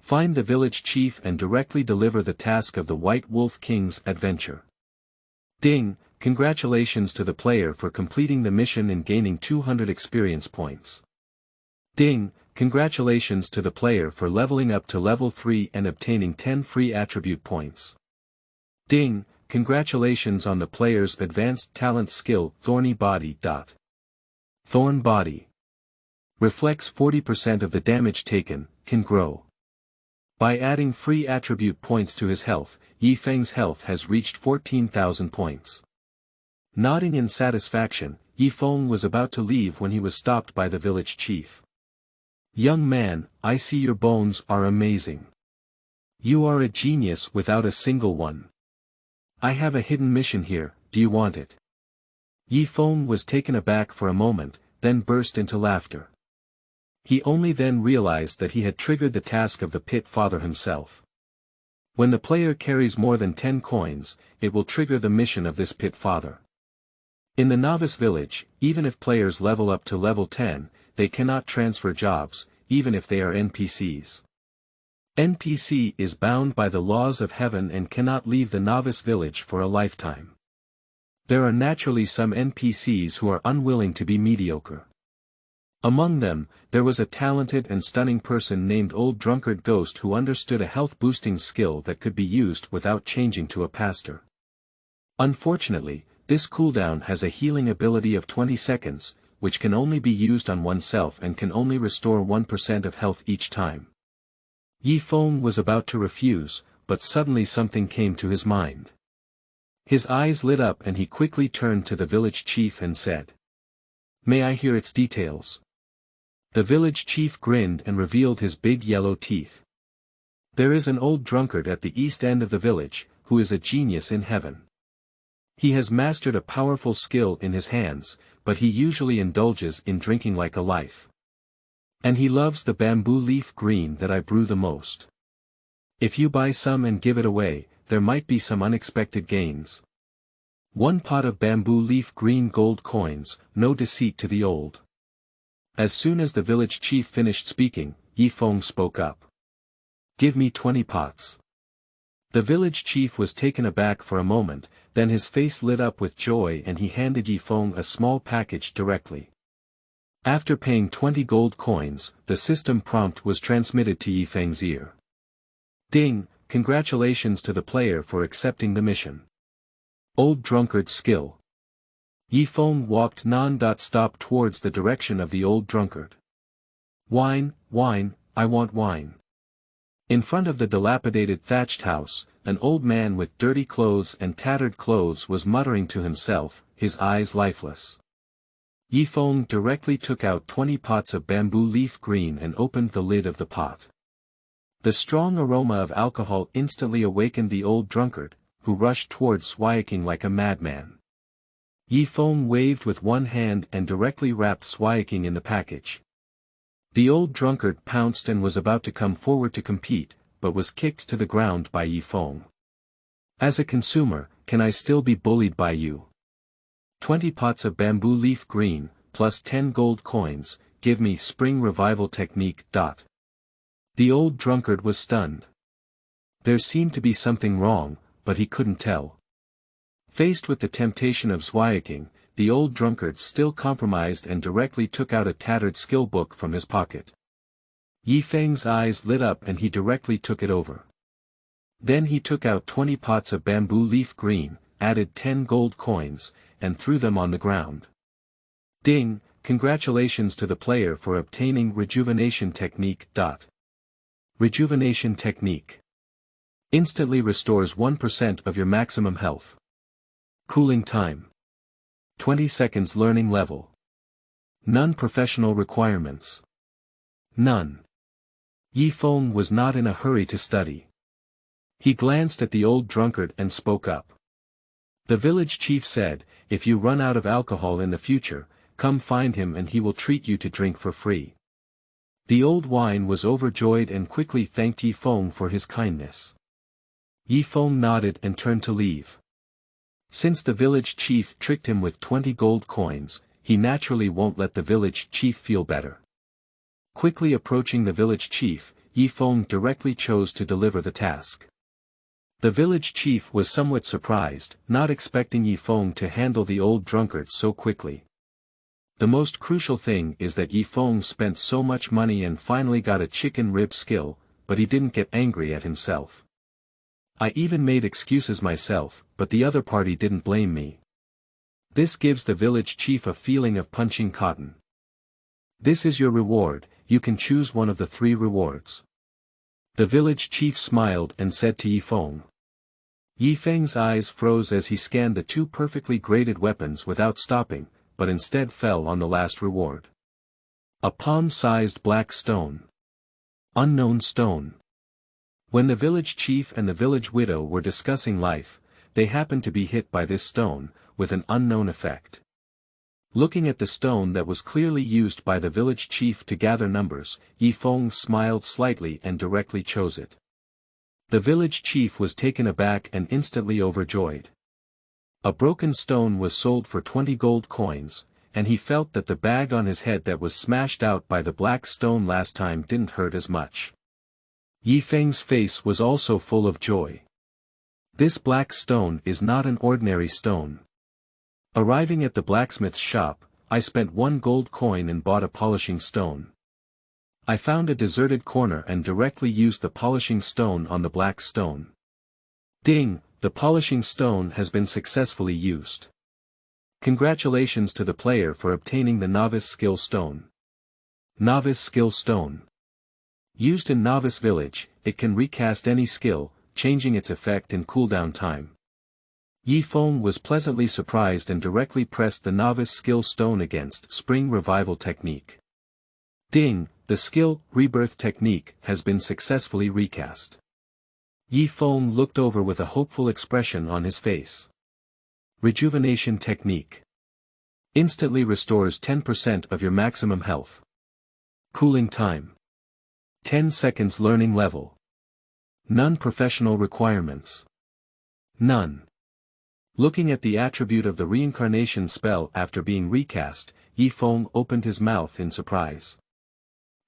Find the village chief and directly deliver the task of the White Wolf King's adventure. Ding! Congratulations to the player for completing the mission and gaining 200 experience points. Ding! Congratulations to the player for leveling up to level 3 and obtaining 10 free attribute points. Ding! Congratulations on the player's advanced talent skill Thorny Body. Thorn Body. Reflects 40% of the damage taken, can grow. By adding free attribute points to his health, Feng's health has reached 14,000 points. Nodding in satisfaction, Feng was about to leave when he was stopped by the village chief. Young man, I see your bones are amazing. You are a genius without a single one. I have a hidden mission here, do you want it? Feng was taken aback for a moment, then burst into laughter. He only then realized that he had triggered the task of the pit father himself. When the player carries more than 10 coins, it will trigger the mission of this pit father. In the novice village, even if players level up to level 10, they cannot transfer jobs, even if they are NPCs. NPC is bound by the laws of heaven and cannot leave the novice village for a lifetime. There are naturally some NPCs who are unwilling to be mediocre. Among them, there was a talented and stunning person named Old Drunkard Ghost who understood a health-boosting skill that could be used without changing to a pastor. Unfortunately, this cooldown has a healing ability of 20 seconds, which can only be used on oneself and can only restore 1% of health each time. Feng was about to refuse, but suddenly something came to his mind. His eyes lit up and he quickly turned to the village chief and said, "May I hear its details?" The village chief grinned and revealed his big yellow teeth. "There is an old drunkard at the east end of the village, who is a genius in heaven. He has mastered a powerful skill in his hands, but he usually indulges in drinking like a life. And he loves the bamboo leaf green that I brew the most. If you buy some and give it away, there might be some unexpected gains. 1 pot of bamboo leaf green gold coins, no deceit to the old." As soon as the village chief finished speaking, Feng spoke up. "Give me 20 pots." The village chief was taken aback for a moment, then his face lit up with joy and he handed Feng a small package directly. After paying 20 gold coins, the system prompt was transmitted to Feng's ear. "Ding, congratulations to the player for accepting the mission. Old drunkard skill." Feng walked non-stop towards the direction of the old drunkard. "Wine, wine, I want wine." In front of the dilapidated thatched house, an old man with dirty clothes and tattered clothes was muttering to himself, his eyes lifeless. Feng directly took out 20 pots of bamboo leaf green and opened the lid of the pot. The strong aroma of alcohol instantly awakened the old drunkard, who rushed towards Swayaking like a madman. Feng waved with one hand and directly wrapped Swayaking in the package. The old drunkard pounced and was about to come forward to compete, but was kicked to the ground by Feng. "As a consumer, can I still be bullied by you? 20 pots of bamboo leaf green, plus 10 gold coins, give me spring revival technique. The old drunkard was stunned. There seemed to be something wrong, but he couldn't tell. Faced with the temptation of Swayaking, the old drunkard still compromised and directly took out a tattered skill book from his pocket. Feng's eyes lit up and he directly took it over. Then he took out 20 pots of bamboo leaf green, added 10 gold coins, and threw them on the ground. "Ding, congratulations to the player for obtaining Rejuvenation technique. Rejuvenation technique. Instantly restores 1% of your maximum health. Cooling time. 20 seconds learning level. None professional requirements. None." Feng was not in a hurry to study. He glanced at the old drunkard and spoke up. The village chief said, "If you run out of alcohol in the future, come find him and he will treat you to drink for free." The old wine was overjoyed and quickly thanked Feng for his kindness. Feng nodded and turned to leave. Since the village chief tricked him with 20 gold coins, he naturally won't let the village chief feel better. Quickly approaching the village chief, Feng directly chose to deliver the task. The village chief was somewhat surprised, not expecting Feng to handle the old drunkard so quickly. The most crucial thing is that Feng spent so much money and finally got a chicken rib skill, but he didn't get angry at himself. "I even made excuses myself, but the other party didn't blame me." This gives the village chief a feeling of punching cotton. "This is your reward, you can choose one of the 3 rewards." The village chief smiled and said to Feng. Feng's eyes froze as he scanned the 2 perfectly graded weapons without stopping, but instead fell on the last reward. A palm-sized black stone. Unknown stone. When the village chief and the village widow were discussing life, they happened to be hit by this stone, with an unknown effect. Looking at the stone that was clearly used by the village chief to gather numbers, Feng smiled slightly and directly chose it. The village chief was taken aback and instantly overjoyed. A broken stone was sold for 20 gold coins, and he felt that the bag on his head that was smashed out by the black stone last time didn't hurt as much. Feng's face was also full of joy. This black stone is not an ordinary stone. Arriving at the blacksmith's shop, I spent 1 gold coin and bought a polishing stone. I found a deserted corner and directly used the polishing stone on the black stone. Ding, the polishing stone has been successfully used. Congratulations to the player for obtaining the Novice Skill Stone. Novice Skill Stone. Used in Novice Village, it can recast any skill, changing its effect and cooldown time. Feng was pleasantly surprised and directly pressed the Novice Skill Stone against Spring Revival Technique. Ding, the skill, Rebirth Technique, has been successfully recast. Feng looked over with a hopeful expression on his face. Rejuvenation Technique. Instantly restores 10% of your maximum health. Cooling time. 10 seconds learning level. None professional requirements. None. Looking at the attribute of the reincarnation spell after being recast, Feng opened his mouth in surprise.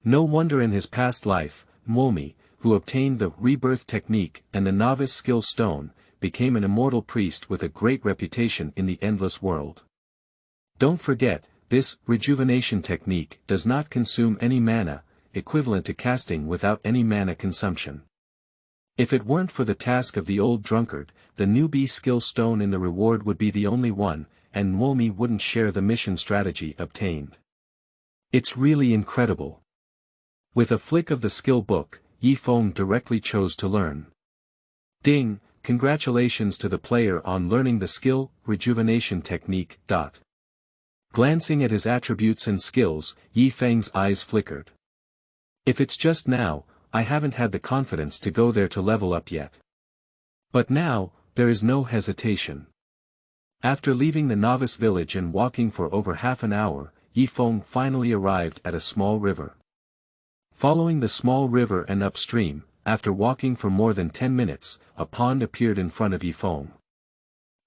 No wonder in his past life, Momi, who obtained the Rebirth Technique and the Novice Skill Stone, became an immortal priest with a great reputation in the endless world. Don't forget, this Rejuvenation Technique does not consume any mana, equivalent to casting without any mana consumption. If it weren't for the task of the old drunkard, the newbie skill stone in the reward would be the only one, and Momi wouldn't share the mission strategy obtained. It's really incredible. With a flick of the skill book, Feng directly chose to learn. Ding, congratulations to the player on learning the skill, Rejuvenation Technique. Glancing at his attributes and skills, Feng's eyes flickered. If it's just now, I haven't had the confidence to go there to level up yet. But now, there is no hesitation. After leaving the novice village and walking for over half an hour, Feng finally arrived at a small river. Following the small river and upstream, after walking for more than 10 minutes, a pond appeared in front of Feng.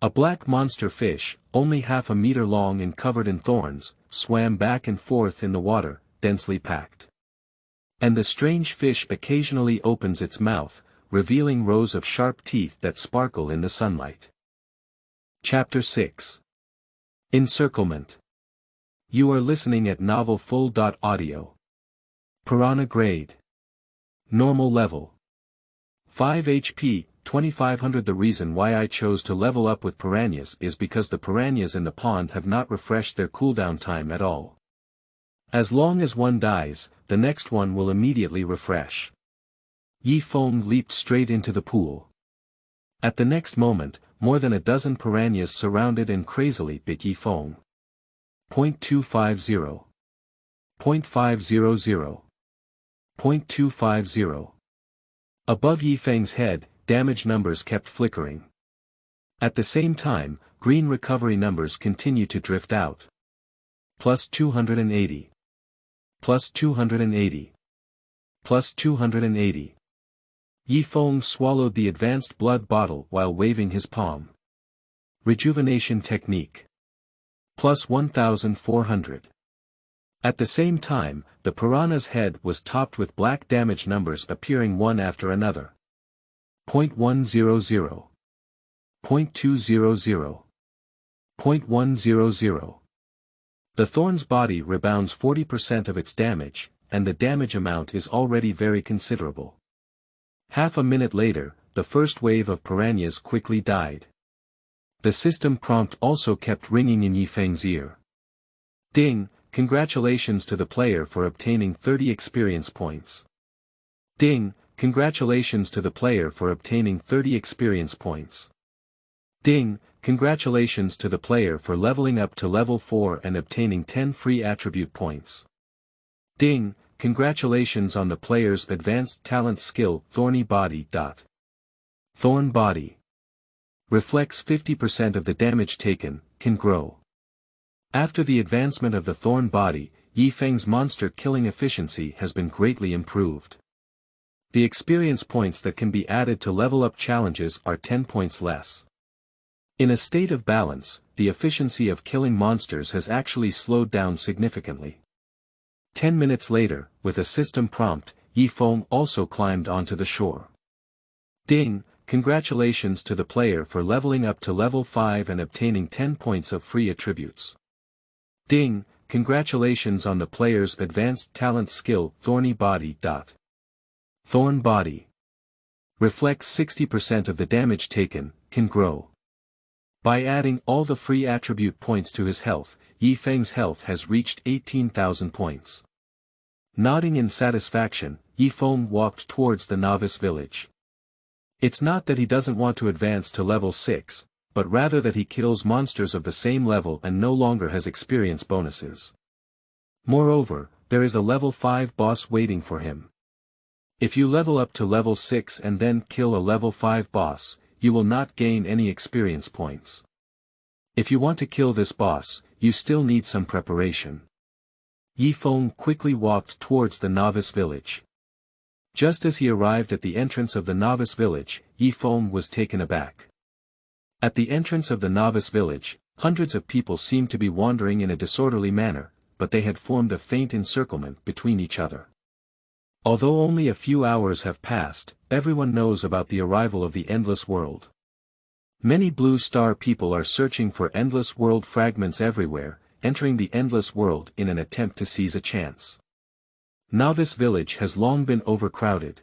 A black monster fish, only half a meter long and covered in thorns, swam back and forth in the water, densely packed. And the strange fish occasionally opens its mouth, revealing rows of sharp teeth that sparkle in the sunlight. Chapter 6. Encirclement. You are listening at novelfull.audio. Piranha Grade. Normal Level. 5 HP, 2500. The reason why I chose to level up with piranhas is because the piranhas in the pond have not refreshed their cooldown time at all. As long as one dies, the next one will immediately refresh. Feng leaped straight into the pool. At the next moment, more than a dozen piranhas surrounded and crazily bit Feng. 0.250. 0.500. 0.250. Above Feng's head, damage numbers kept flickering. At the same time, green recovery numbers continued to drift out. Plus 280. Plus 280. Plus 280. Feng swallowed the advanced blood bottle while waving his palm. Rejuvenation Technique. Plus 1400. At the same time, the piranha's head was topped with black damage numbers appearing one after another. 0.100. 0.200. 0.100. The thorn's body rebounds 40% of its damage, and the damage amount is already very considerable. Half a minute later, the first wave of piranhas quickly died. The system prompt also kept ringing in Feng's ear. Ding, congratulations to the player for obtaining 30 experience points. Ding, congratulations to the player for obtaining 30 experience points. Ding, congratulations to the player for leveling up to level 4 and obtaining 10 free attribute points. Ding, congratulations on the player's advanced talent skill Thorny Body. Thorn Body. Reflects 50% of the damage taken, can grow. After the advancement of the Thorn body, Yi Feng's monster killing efficiency has been greatly improved. The experience points that can be added to level up challenges are 10 points less. In a state of balance, the efficiency of killing monsters has actually slowed down significantly. 10 minutes later, with a system prompt, Yi Feng also climbed onto the shore. Ding! Congratulations to the player for leveling up to level 5 and obtaining 10 points of free attributes. Ding! Congratulations on the player's advanced talent skill Thorny Body. Thorn Body. Reflects 60% of the damage taken, can grow. By adding all the free attribute points to his health, Yi Feng's health has reached 18,000 points. Nodding in satisfaction, Yi Feng walked towards the novice village. It's not that he doesn't want to advance to level 6, but rather that he kills monsters of the same level and no longer has experience bonuses. Moreover, there is a level 5 boss waiting for him. If you level up to level 6 and then kill a level 5 boss, you will not gain any experience points. If you want to kill this boss, you still need some preparation. Yi Feng quickly walked towards the novice village. Just as he arrived at the entrance of the novice village, Yi Feng was taken aback. At the entrance of the novice village, hundreds of people seemed to be wandering in a disorderly manner, but they had formed a faint encirclement between each other. Although only a few hours have passed, everyone knows about the arrival of the Endless World. Many Blue Star people are searching for Endless World fragments everywhere, entering the Endless World in an attempt to seize a chance. Novice Village has long been overcrowded.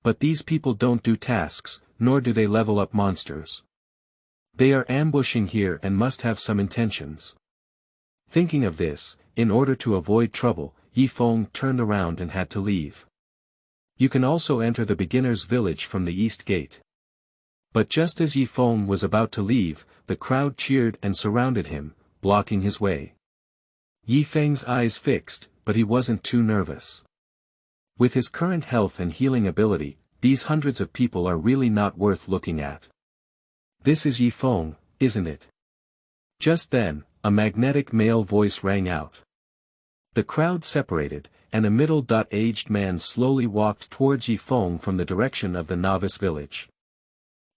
But these people don't do tasks, nor do they level up monsters. They are ambushing here and must have some intentions. Thinking of this, in order to avoid trouble, Yi Feng turned around and had to leave. You can also enter the beginner's village from the east gate. But just as Yi Feng was about to leave, the crowd cheered and surrounded him, blocking his way. Yi Feng's eyes fixed, but he wasn't too nervous. With his current health and healing ability, these hundreds of people are really not worth looking at. This is Yi Feng, isn't it? Just then, a magnetic male voice rang out. The crowd separated, and a middle-aged man slowly walked towards Yi Feng from the direction of the novice village.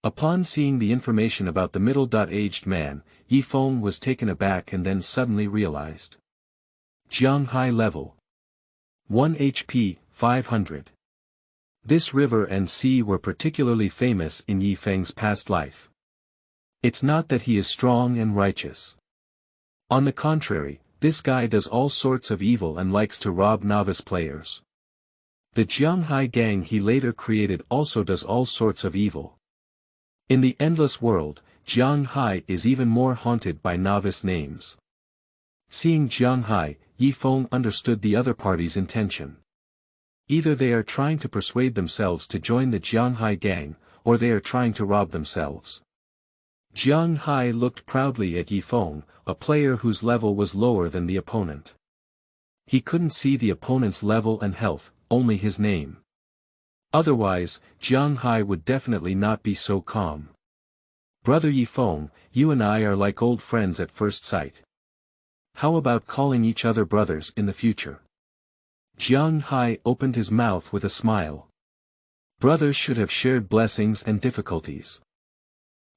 Upon seeing the information about the middle-aged man, Yi Feng was taken aback and then suddenly realized. Jiang High level. 1 HP, 500. This river and sea were particularly famous in Yi Feng's past life. It's not that he is strong and righteous. On the contrary, this guy does all sorts of evil and likes to rob novice players. The Jianghai gang he later created also does all sorts of evil. In the Endless World, Jianghai is even more haunted by novice names. Seeing Jianghai, Yi Feng understood the other party's intention. Either they are trying to persuade themselves to join the Jianghai gang, or they are trying to rob themselves. Jianghai looked proudly at Yi Feng, a player whose level was lower than the opponent. He couldn't see the opponent's level and health, only his name. Otherwise, Jianghai would definitely not be so calm. Brother Yi Feng, you and I are like old friends at first sight. How about calling each other brothers in the future? Jianghai opened his mouth with a smile. Brothers should have shared blessings and difficulties.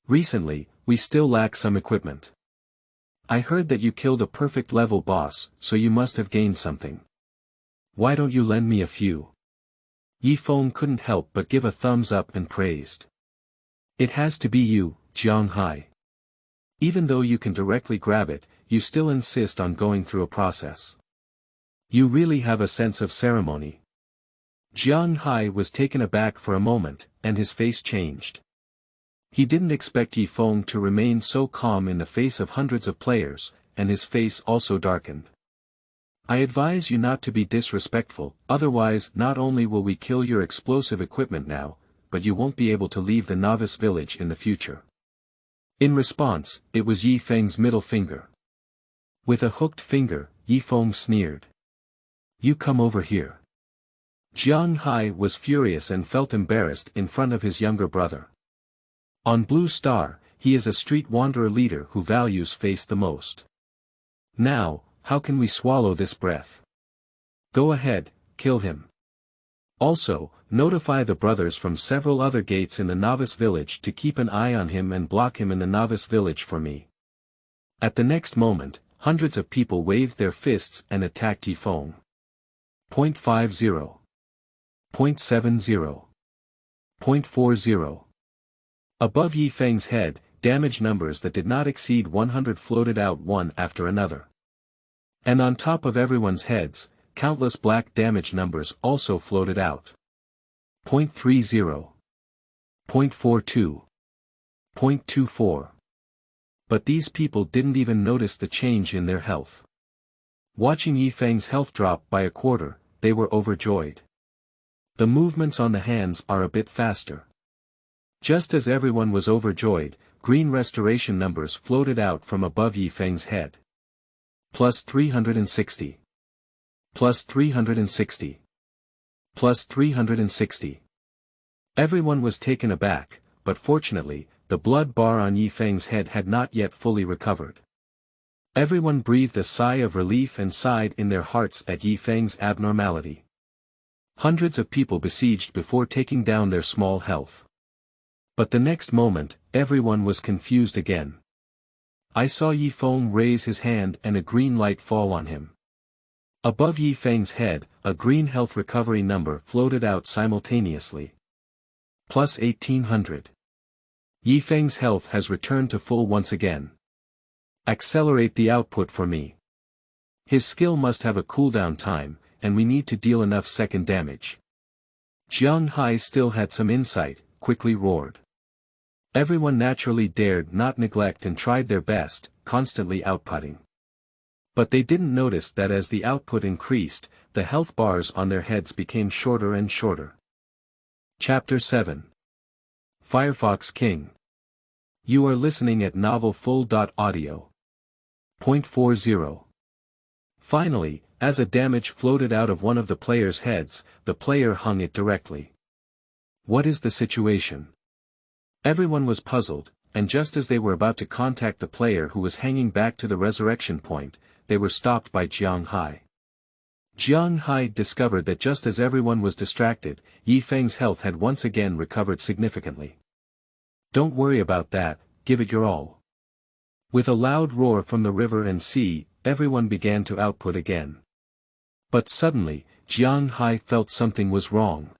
Recently, we still lack some equipment. I heard that you killed a perfect level boss, so you must have gained something. Why don't you lend me a few? Yi Feng couldn't help but give a thumbs up and praised. It has to be you, Jianghai. Even though you can directly grab it, you still insist on going through a process. You really have a sense of ceremony. Jianghai was taken aback for a moment, and his face changed. He didn't expect Yi Feng to remain so calm in the face of hundreds of players, and his face also darkened. I advise you not to be disrespectful, otherwise not only will we kill your explosive equipment now, but you won't be able to leave the novice village in the future. In response, it was Yi Feng's middle finger. With a hooked finger, Yi Feng sneered. You come over here. Jianghai was furious and felt embarrassed in front of his younger brother. On Blue Star, he is a street wanderer leader who values face the most. Now, how can we swallow this breath? Go ahead, kill him. Also, notify the brothers from several other gates in the novice village to keep an eye on him and block him in the novice village for me. At the next moment, hundreds of people waved their fists and attacked Feng. 0.50. 0.70. 0.40. Above Feng's head, damage numbers that did not exceed 100 floated out one after another. And on top of everyone's heads, countless black damage numbers also floated out. 0.30. 0.42. 0.24. But these people didn't even notice the change in their health. Watching Feng's health drop by a quarter, they were overjoyed. The movements on the hands are a bit faster. Just as everyone was overjoyed, green restoration numbers floated out from above Feng's head. Plus 360. Plus 360. Plus 360. Everyone was taken aback, but fortunately, the blood bar on Feng's head had not yet fully recovered. Everyone breathed a sigh of relief and sighed in their hearts at Feng's abnormality. Hundreds of people besieged before taking down their small health. But the next moment, everyone was confused again. I saw Feng raise his hand and a green light fall on him. Above Feng's head, a green health recovery number floated out simultaneously. Plus 1800. Feng's health has returned to full once again. Accelerate the output for me. His skill must have a cooldown time, and we need to deal enough second damage. Jiang Hai still had some insight, quickly roared. Everyone naturally dared not neglect and tried their best, constantly outputting. But they didn't notice that as the output increased, the health bars on their heads became shorter and shorter. Chapter 7. Firefox King. You are listening at novelfull.audio. 0.40. Finally, as a damage floated out of one of the player's heads, the player hung it directly. What is the situation? Everyone was puzzled, and just as they were about to contact the player who was hanging back to the resurrection point, they were stopped by Jiang Hai. Jiang Hai discovered that just as everyone was distracted, Feng's health had once again recovered significantly. Don't worry about that, give it your all. With a loud roar from the river and sea, everyone began to output again. But suddenly, Jiang Hai felt something was wrong.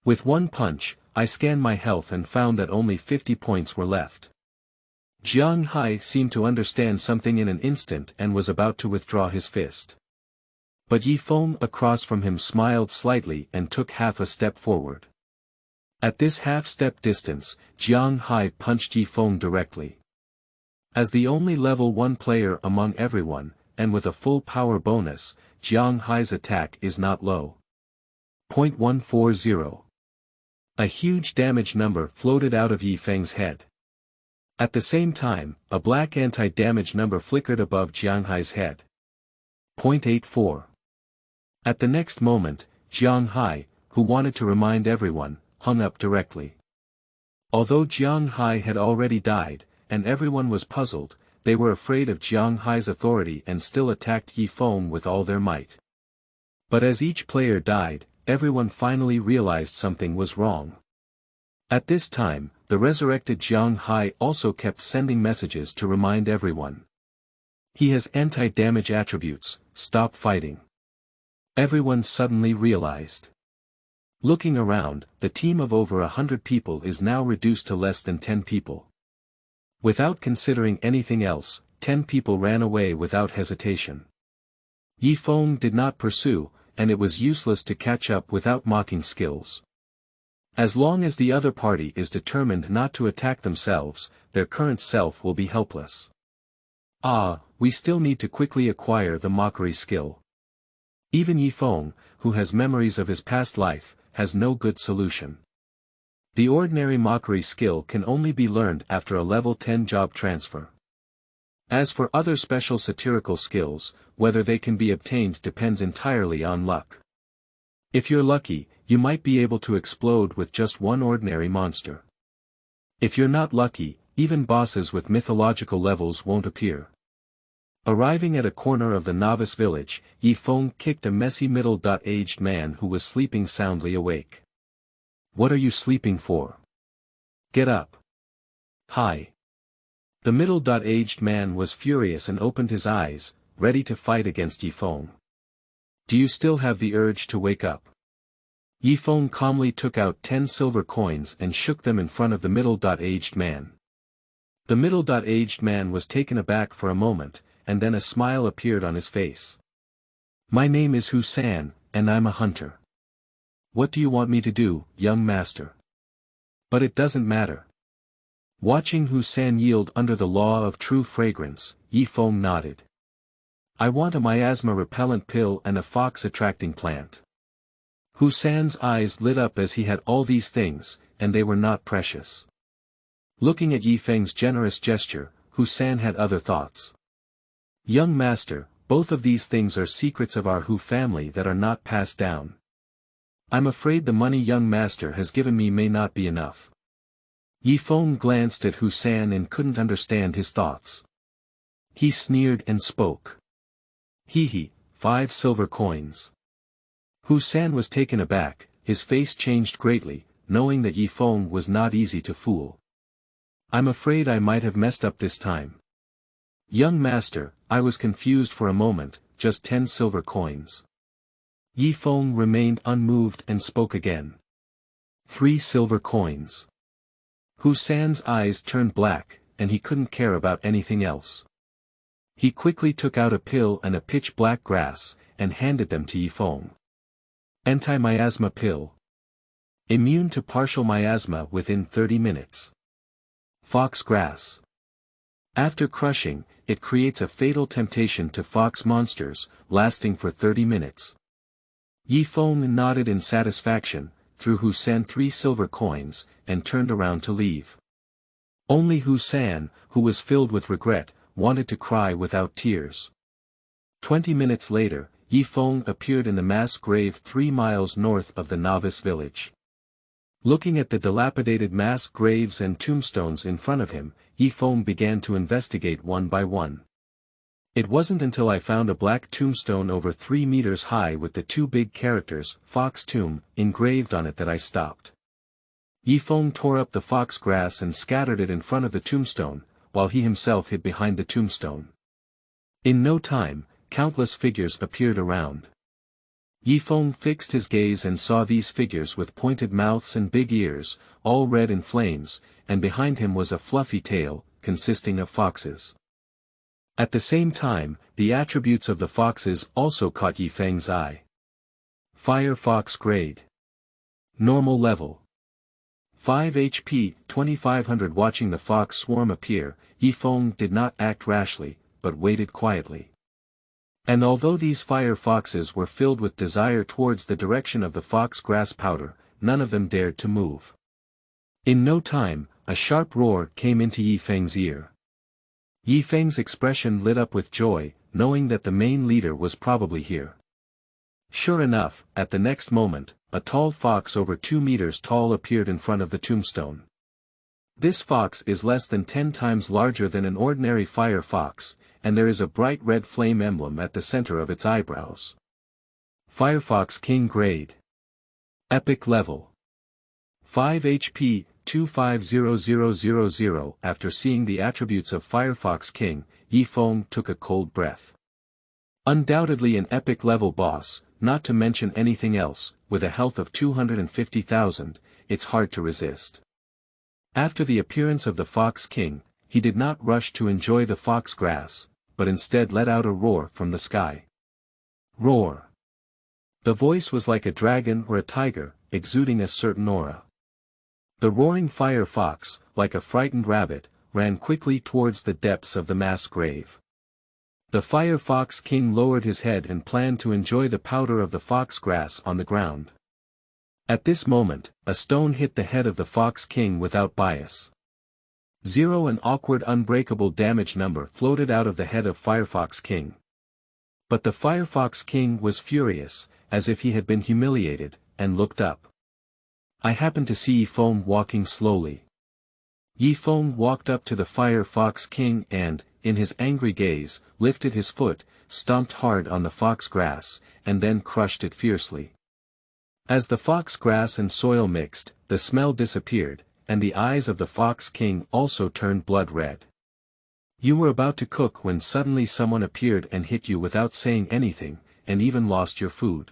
With one punch, I scanned my health and found that only 50 points were left. Jiang Hai seemed to understand something in an instant and was about to withdraw his fist. But Feng across from him smiled slightly and took half a step forward. At this half-step distance, Jiang Hai punched Feng directly. As the only level 1 player among everyone, and with a full power bonus, Jiang Hai's attack is not low. 0.140. A huge damage number floated out of Feng's head. At the same time, a black anti-damage number flickered above Jiang Hai's head. 0.84. At the next moment, Jiang Hai, who wanted to remind everyone, hung up directly. Although Jiang Hai had already died, and everyone was puzzled, they were afraid of Jiang Hai's authority and still attacked Feng with all their might. But as each player died, everyone finally realized something was wrong. At this time, the resurrected Jiang Hai also kept sending messages to remind everyone. He has anti-damage attributes, stop fighting. Everyone suddenly realized. Looking around, the team of over 100 people is now reduced to less than 10 people. Without considering anything else, 10 people ran away without hesitation. Feng did not pursue, and it was useless to catch up without mocking skills. As long as the other party is determined not to attack themselves, their current self will be helpless. We still need to quickly acquire the mockery skill. Even Feng, who has memories of his past life, has no good solution. The ordinary mockery skill can only be learned after a level 10 job transfer. As for other special satirical skills, whether they can be obtained depends entirely on luck. If you're lucky, you might be able to explode with just one ordinary monster. If you're not lucky, even bosses with mythological levels won't appear. Arriving at a corner of the novice village, Feng kicked a messy middle-aged man who was sleeping soundly awake. "What are you sleeping for? Get up." "Hi." The middle-aged man was furious and opened his eyes, ready to fight against Feng. "Do you still have the urge to wake up?" Feng calmly took out 10 silver coins and shook them in front of the middle-aged man. The middle-aged man was taken aback for a moment, and then a smile appeared on his face. "My name is Husan, and I'm a hunter. What do you want me to do, young master?" "But it doesn't matter." Watching Husan yield under the law of true fragrance, Feng nodded. "I want a miasma-repellent pill and a fox-attracting plant." Husan's eyes lit up as he had all these things, and they were not precious. Looking at Feng's generous gesture, Husan had other thoughts. "Young master, both of these things are secrets of our Hu family that are not passed down. I'm afraid the money young master has given me may not be enough." Feng glanced at Husan and couldn't understand his thoughts. He sneered and spoke. "Hee, 5 silver coins." Husan was taken aback, his face changed greatly, knowing that Feng was not easy to fool. "I'm afraid I might have messed up this time. Young master, I was confused for a moment, just 10 silver coins." Feng remained unmoved and spoke again. 3 silver coins. Husan's eyes turned black, and he couldn't care about anything else. He quickly took out a pill and a pitch-black grass, and handed them to Feng. "Anti-miasma pill. Immune to partial miasma within 30 minutes. Fox grass. After crushing, it creates a fatal temptation to fox monsters, lasting for 30 minutes. Feng nodded in satisfaction, threw Husan 3 silver coins, and turned around to leave. Only Husan, who was filled with regret, wanted to cry without tears. 20 minutes later, Feng appeared in the mass grave 3 miles north of the novice village. Looking at the dilapidated mass graves and tombstones in front of him, Feng began to investigate one by one. "It wasn't until I found a black tombstone over 3 meters high with the 2 big characters, Fox Tomb, engraved on it that I stopped." Feng tore up the fox grass and scattered it in front of the tombstone, while he himself hid behind the tombstone. In no time, countless figures appeared around. Feng fixed his gaze and saw these figures with pointed mouths and big ears, all red in flames, and behind him was a fluffy tail, consisting of foxes. At the same time, the attributes of the foxes also caught Feng's eye. Firefox grade. Normal level. 5 HP, 2500. Watching the fox swarm appear, Feng did not act rashly, but waited quietly. And although these fire foxes were filled with desire towards the direction of the fox grass powder, none of them dared to move. In no time, a sharp roar came into Feng's ear. Feng's expression lit up with joy, knowing that the main leader was probably here. Sure enough, at the next moment, a tall fox over 2 meters tall appeared in front of the tombstone. This fox is less than 10 times larger than an ordinary fire fox, and there is a bright red flame emblem at the center of its eyebrows. Firefox King grade. Epic level. 5 HP, 250000. After seeing the attributes of Firefox King, Feng took a cold breath. Undoubtedly an epic level boss, not to mention anything else, with a health of 250,000, it's hard to resist. After the appearance of the Fox King, he did not rush to enjoy the fox grass, but instead let out a roar from the sky. Roar. The voice was like a dragon or a tiger, exuding a certain aura. The roaring fire fox, like a frightened rabbit, ran quickly towards the depths of the mass grave. The Firefox King lowered his head and planned to enjoy the powder of the fox grass on the ground. At this moment, a stone hit the head of the Fox King without bias. 0. An awkward unbreakable damage number floated out of the head of Firefox King. But the Firefox King was furious, as if he had been humiliated, and looked up. I happened to see Feng walking slowly. Feng walked up to the Firefox King and, in his angry gaze, lifted his foot, stomped hard on the fox grass, and then crushed it fiercely. As the fox grass and soil mixed, the smell disappeared, and the eyes of the Fox King also turned blood red. You were about to cook when suddenly someone appeared and hit you without saying anything, and even lost your food.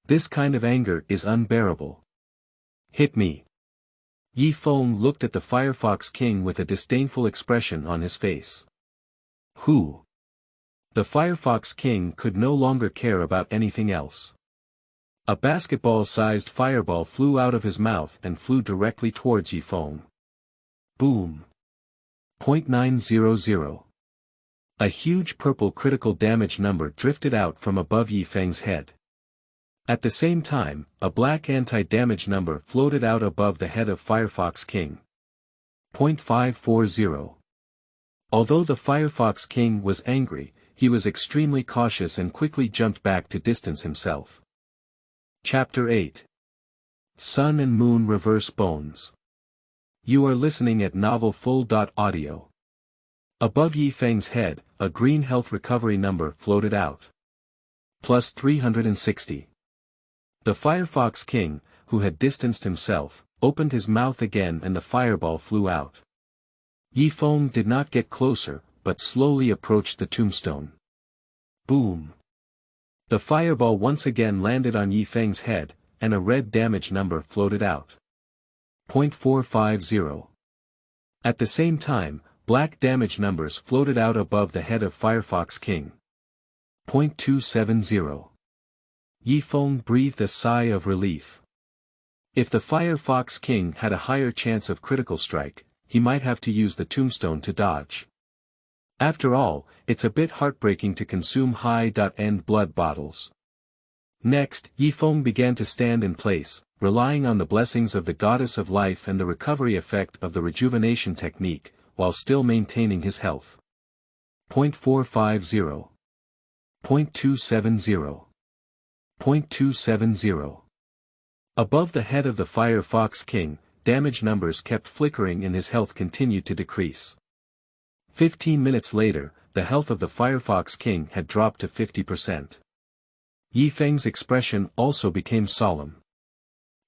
This kind of anger is unbearable. Hit me. Yi Feng looked at the Firefox King with a disdainful expression on his face. Who? The Firefox King could no longer care about anything else. A basketball-sized fireball flew out of his mouth and flew directly towards Yi Feng. Boom. .900. A huge purple critical damage number drifted out from above Yi Feng's head. At the same time, a black anti-damage number floated out above the head of Firefox King. .540. Although the Firefox King was angry, he was extremely cautious and quickly jumped back to distance himself. Chapter 8. Sun and Moon Reverse Bones. You are listening at novelfull.audio. Above Yi Feng's head, a green health recovery number floated out. Plus 360. The Firefox King, who had distanced himself, opened his mouth again and the fireball flew out. Yi Feng did not get closer, but slowly approached the tombstone. Boom. The fireball once again landed on Yi Feng's head, and a red damage number floated out. .450. At the same time, black damage numbers floated out above the head of Firefox King. .270. Yi Feng breathed a sigh of relief. If the Firefox King had a higher chance of critical strike, he might have to use the tombstone to dodge. After all, it's a bit heartbreaking to consume high-end blood bottles. Next, Yi Feng began to stand in place, relying on the blessings of the goddess of life and the recovery effect of the rejuvenation technique, while still maintaining his health. .450. .270. .270. Above the head of the Firefox King, damage numbers kept flickering and his health continued to decrease. 15 minutes later, the health of the Firefox King had dropped to 50%. Yi Feng's expression also became solemn.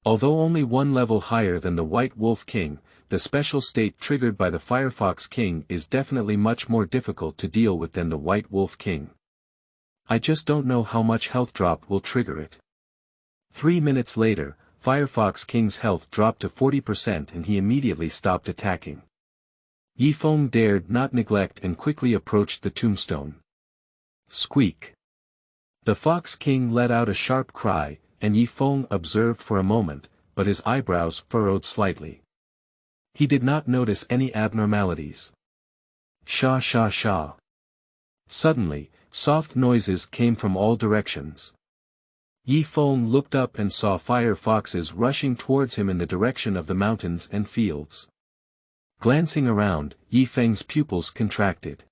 Although only one level higher than the White Wolf King, the special state triggered by the Firefox King is definitely much more difficult to deal with than the White Wolf King. I just don't know how much health drop will trigger it. 3 minutes later, Firefox King's health dropped to 40% and he immediately stopped attacking. Yi Feng dared not neglect and quickly approached the tombstone. Squeak. The Fox King let out a sharp cry, and Yi Feng observed for a moment, but his eyebrows furrowed slightly. He did not notice any abnormalities. Sha sha sha. Suddenly, soft noises came from all directions. Yi Feng looked up and saw firefoxes rushing towards him in the direction of the mountains and fields. Glancing around, Yi Feng's pupils contracted.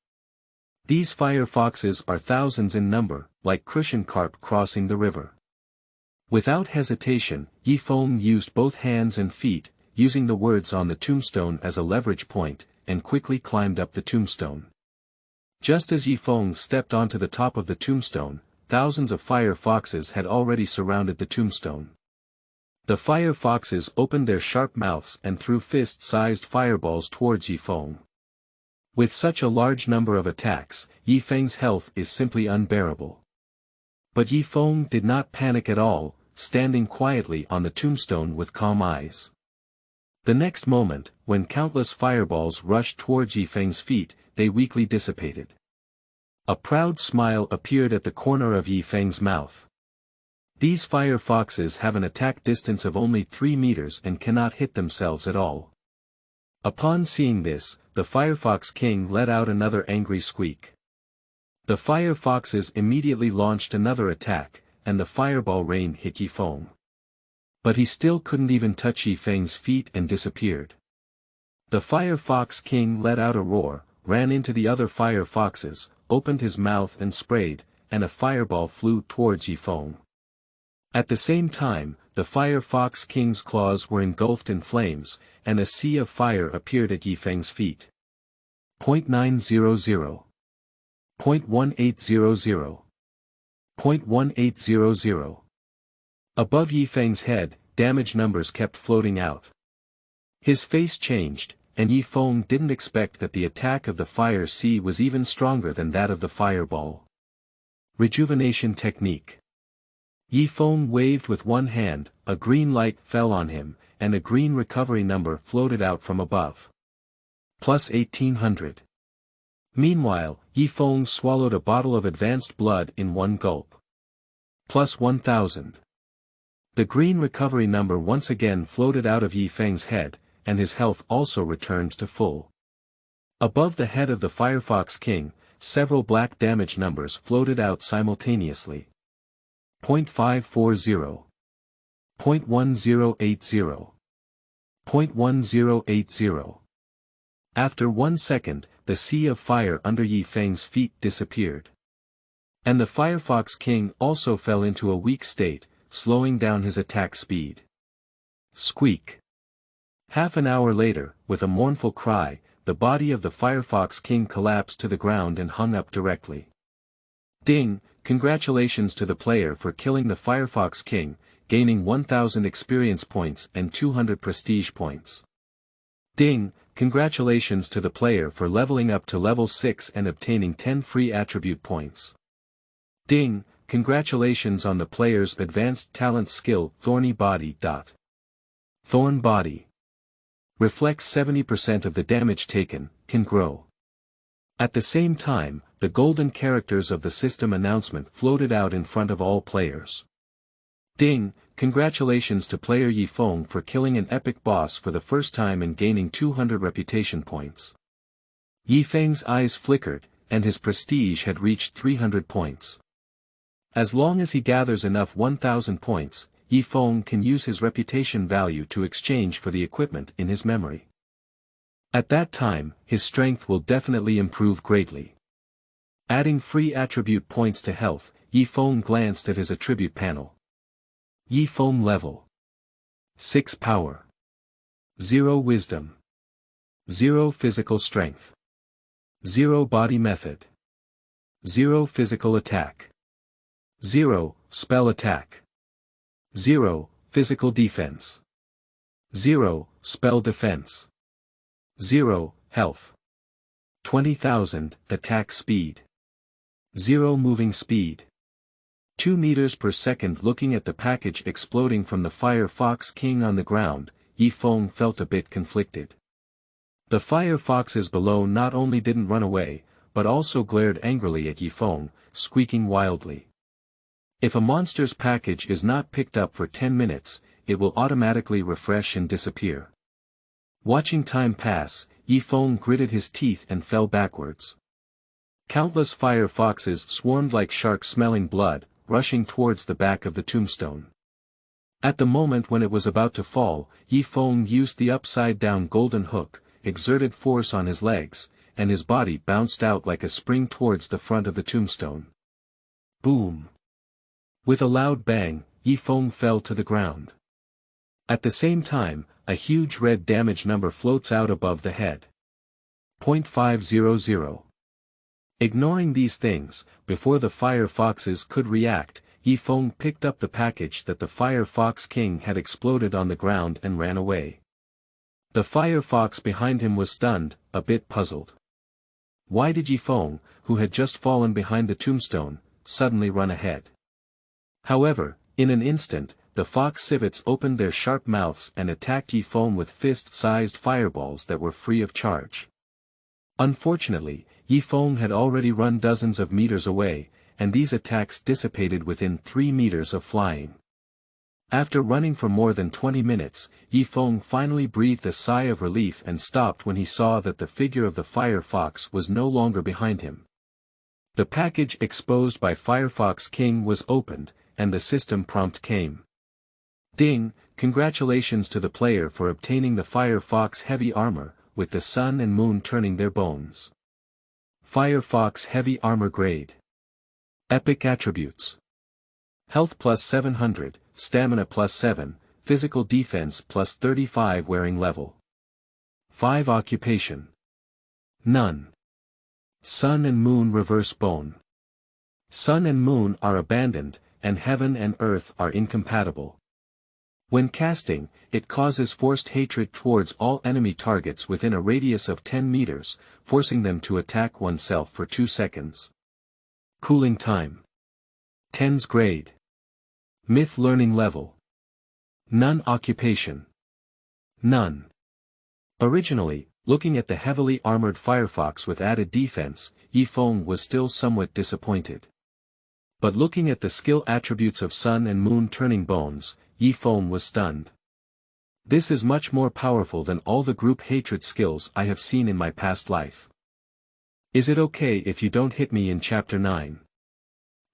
These firefoxes are thousands in number, like crucian carp crossing the river. Without hesitation, Yi Feng used both hands and feet, using the words on the tombstone as a leverage point, and quickly climbed up the tombstone. Just as Yi Feng stepped onto the top of the tombstone, thousands of firefoxes had already surrounded the tombstone. The firefoxes opened their sharp mouths and threw fist-sized fireballs towards Yi Feng. With such a large number of attacks, Yi Feng's health is simply unbearable. But Yi Feng did not panic at all, standing quietly on the tombstone with calm eyes. The next moment, when countless fireballs rushed towards Yi Feng's feet, they weakly dissipated. A proud smile appeared at the corner of Yi Feng's mouth. These firefoxes have an attack distance of only 3 meters and cannot hit themselves at all. Upon seeing this, the Firefox King let out another angry squeak. The firefoxes immediately launched another attack, and the fireball rain hit Yi Feng. But he still couldn't even touch Yi Feng's feet and disappeared. The Firefox King let out a roar, ran into the other firefoxes, opened his mouth and sprayed, and a fireball flew towards Yi Feng. At the same time, the Firefox King's claws were engulfed in flames, and a sea of fire appeared at Yi Feng's feet. .900. .1800. .1800. Above Yi Feng's head, damage numbers kept floating out. His face changed, and Yi Feng didn't expect that the attack of the Fire Sea was even stronger than that of the Fireball. Rejuvenation technique. Yi Feng waved with one hand, a green light fell on him, and a green recovery number floated out from above. Plus 1800. Meanwhile, Yi Feng swallowed a bottle of advanced blood in one gulp. Plus 1000. The green recovery number once again floated out of Yi Feng's head, and his health also returned to full. Above the head of the Firefox King, several black damage numbers floated out simultaneously. .540. .1080. .1080. After 1 second, the sea of fire under Yi Feng's feet disappeared. And the Firefox King also fell into a weak state, slowing down his attack speed. Squeak. Half an hour later, with a mournful cry, the body of the Firefox King collapsed to the ground and hung up directly. Ding! Congratulations to the player for killing the Firefox King, gaining 1000 experience points and 200 prestige points. Ding! Congratulations to the player for leveling up to level 6 and obtaining 10 free attribute points. Ding! Congratulations on the player's advanced talent skill Thorny Body. Thorn Body. Reflects 70% of the damage taken, can grow. At the same time, the golden characters of the system announcement floated out in front of all players. Ding! Congratulations to player Yi Feng for killing an epic boss for the first time and gaining 200 reputation points. Yi Feng's eyes flickered, and his prestige had reached 300 points. As long as he gathers enough 1000 points, Yi Feng can use his reputation value to exchange for the equipment in his memory. At that time, his strength will definitely improve greatly. Adding free attribute points to health, Yi Feng glanced at his attribute panel. Yi Feng level. 6 power. 0 wisdom. 0 physical strength. 0 body method. 0 physical attack. 0 spell attack. 0 physical defense. 0 spell defense. 0 health. 20,000 attack speed. 0 moving speed. 2 meters per second. Looking at the package exploding from the Firefox King on the ground, Yi Feng felt a bit conflicted. The Firefoxes below not only didn't run away, but also glared angrily at Yi Feng, squeaking wildly. If a monster's package is not picked up for 10 minutes, it will automatically refresh and disappear. Watching time pass, Yi Feng gritted his teeth and fell backwards. Countless Firefoxes swarmed like sharks smelling blood, rushing towards the back of the tombstone. At the moment when it was about to fall, Yi Feng used the upside-down golden hook, exerted force on his legs, and his body bounced out like a spring towards the front of the tombstone. Boom! With a loud bang, Yi Feng fell to the ground. At the same time, a huge red damage number floats out above the head. .500. Ignoring these things, before the Firefoxes could react, Yi Feng picked up the package that the Firefox King had exploded on the ground and ran away. The Firefox behind him was stunned, a bit puzzled. Why did Yi Feng, who had just fallen behind the tombstone, suddenly run ahead? However, in an instant, the fox civets opened their sharp mouths and attacked Yi Feng with fist-sized fireballs that were free of charge. Unfortunately, Yi Feng had already run dozens of meters away, and these attacks dissipated within 3 meters of flying. After running for more than 20 minutes, Yi Feng finally breathed a sigh of relief and stopped when he saw that the figure of the Firefox was no longer behind him. The package exposed by Firefox King was opened, and the system prompt came. Ding! Congratulations to the player for obtaining the Firefox Heavy Armor, with the sun and moon turning their bones. Firefox Heavy Armor Grade. Epic Attributes. Health plus 700, Stamina plus 7, Physical Defense plus 35. Wearing level 5. Occupation. None. Sun and Moon Reverse Bone. Sun and Moon are abandoned, and heaven and earth are incompatible. When casting, it causes forced hatred towards all enemy targets within a radius of 10 meters, forcing them to attack oneself for 2 seconds. Cooling time. 10's grade. Myth learning level. None occupation. None. Originally, looking at the heavily armored Firefox with added defense, Feng was still somewhat disappointed. But looking at the skill attributes of Sun and Moon turning bones, Feng was stunned. This is much more powerful than all the group hatred skills I have seen in my past life. Is it okay if you don't hit me in Chapter 9?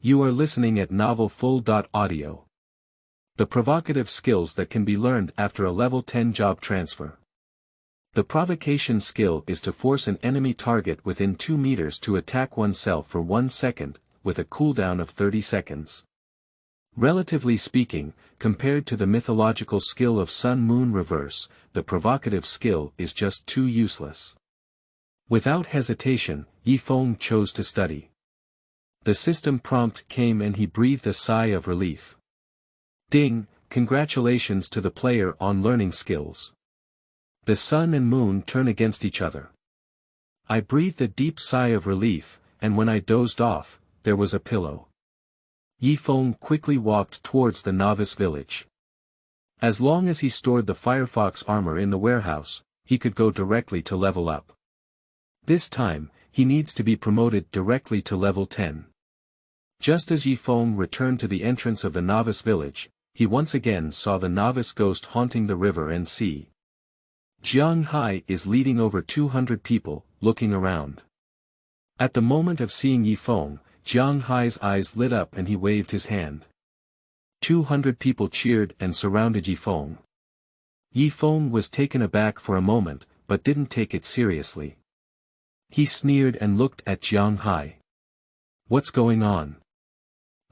You are listening at Novel Full.audio. The provocative skills that can be learned after a level 10 job transfer. The provocation skill is to force an enemy target within 2 meters to attack oneself for 1 second, with a cooldown of 30 seconds. Relatively speaking, compared to the mythological skill of Sun-Moon Reverse, the provocative skill is just too useless. Without hesitation, Feng chose to study. The system prompt came and he breathed a sigh of relief. Ding, congratulations to the player on learning skills. The sun and moon turn against each other. I breathed a deep sigh of relief, and when I dozed off, there was a pillow. Feng quickly walked towards the novice village. As long as he stored the Firefox armor in the warehouse, he could go directly to level up. This time, he needs to be promoted directly to level 10. Just as Feng returned to the entrance of the novice village, he once again saw the novice ghost haunting the river and sea. Jiang Hai is leading over 200 people, looking around. At the moment of seeing Feng, Jiang Hai's eyes lit up and he waved his hand. 200 people cheered and surrounded Feng. Feng was taken aback for a moment, but didn't take it seriously. He sneered and looked at Jiang Hai. What's going on?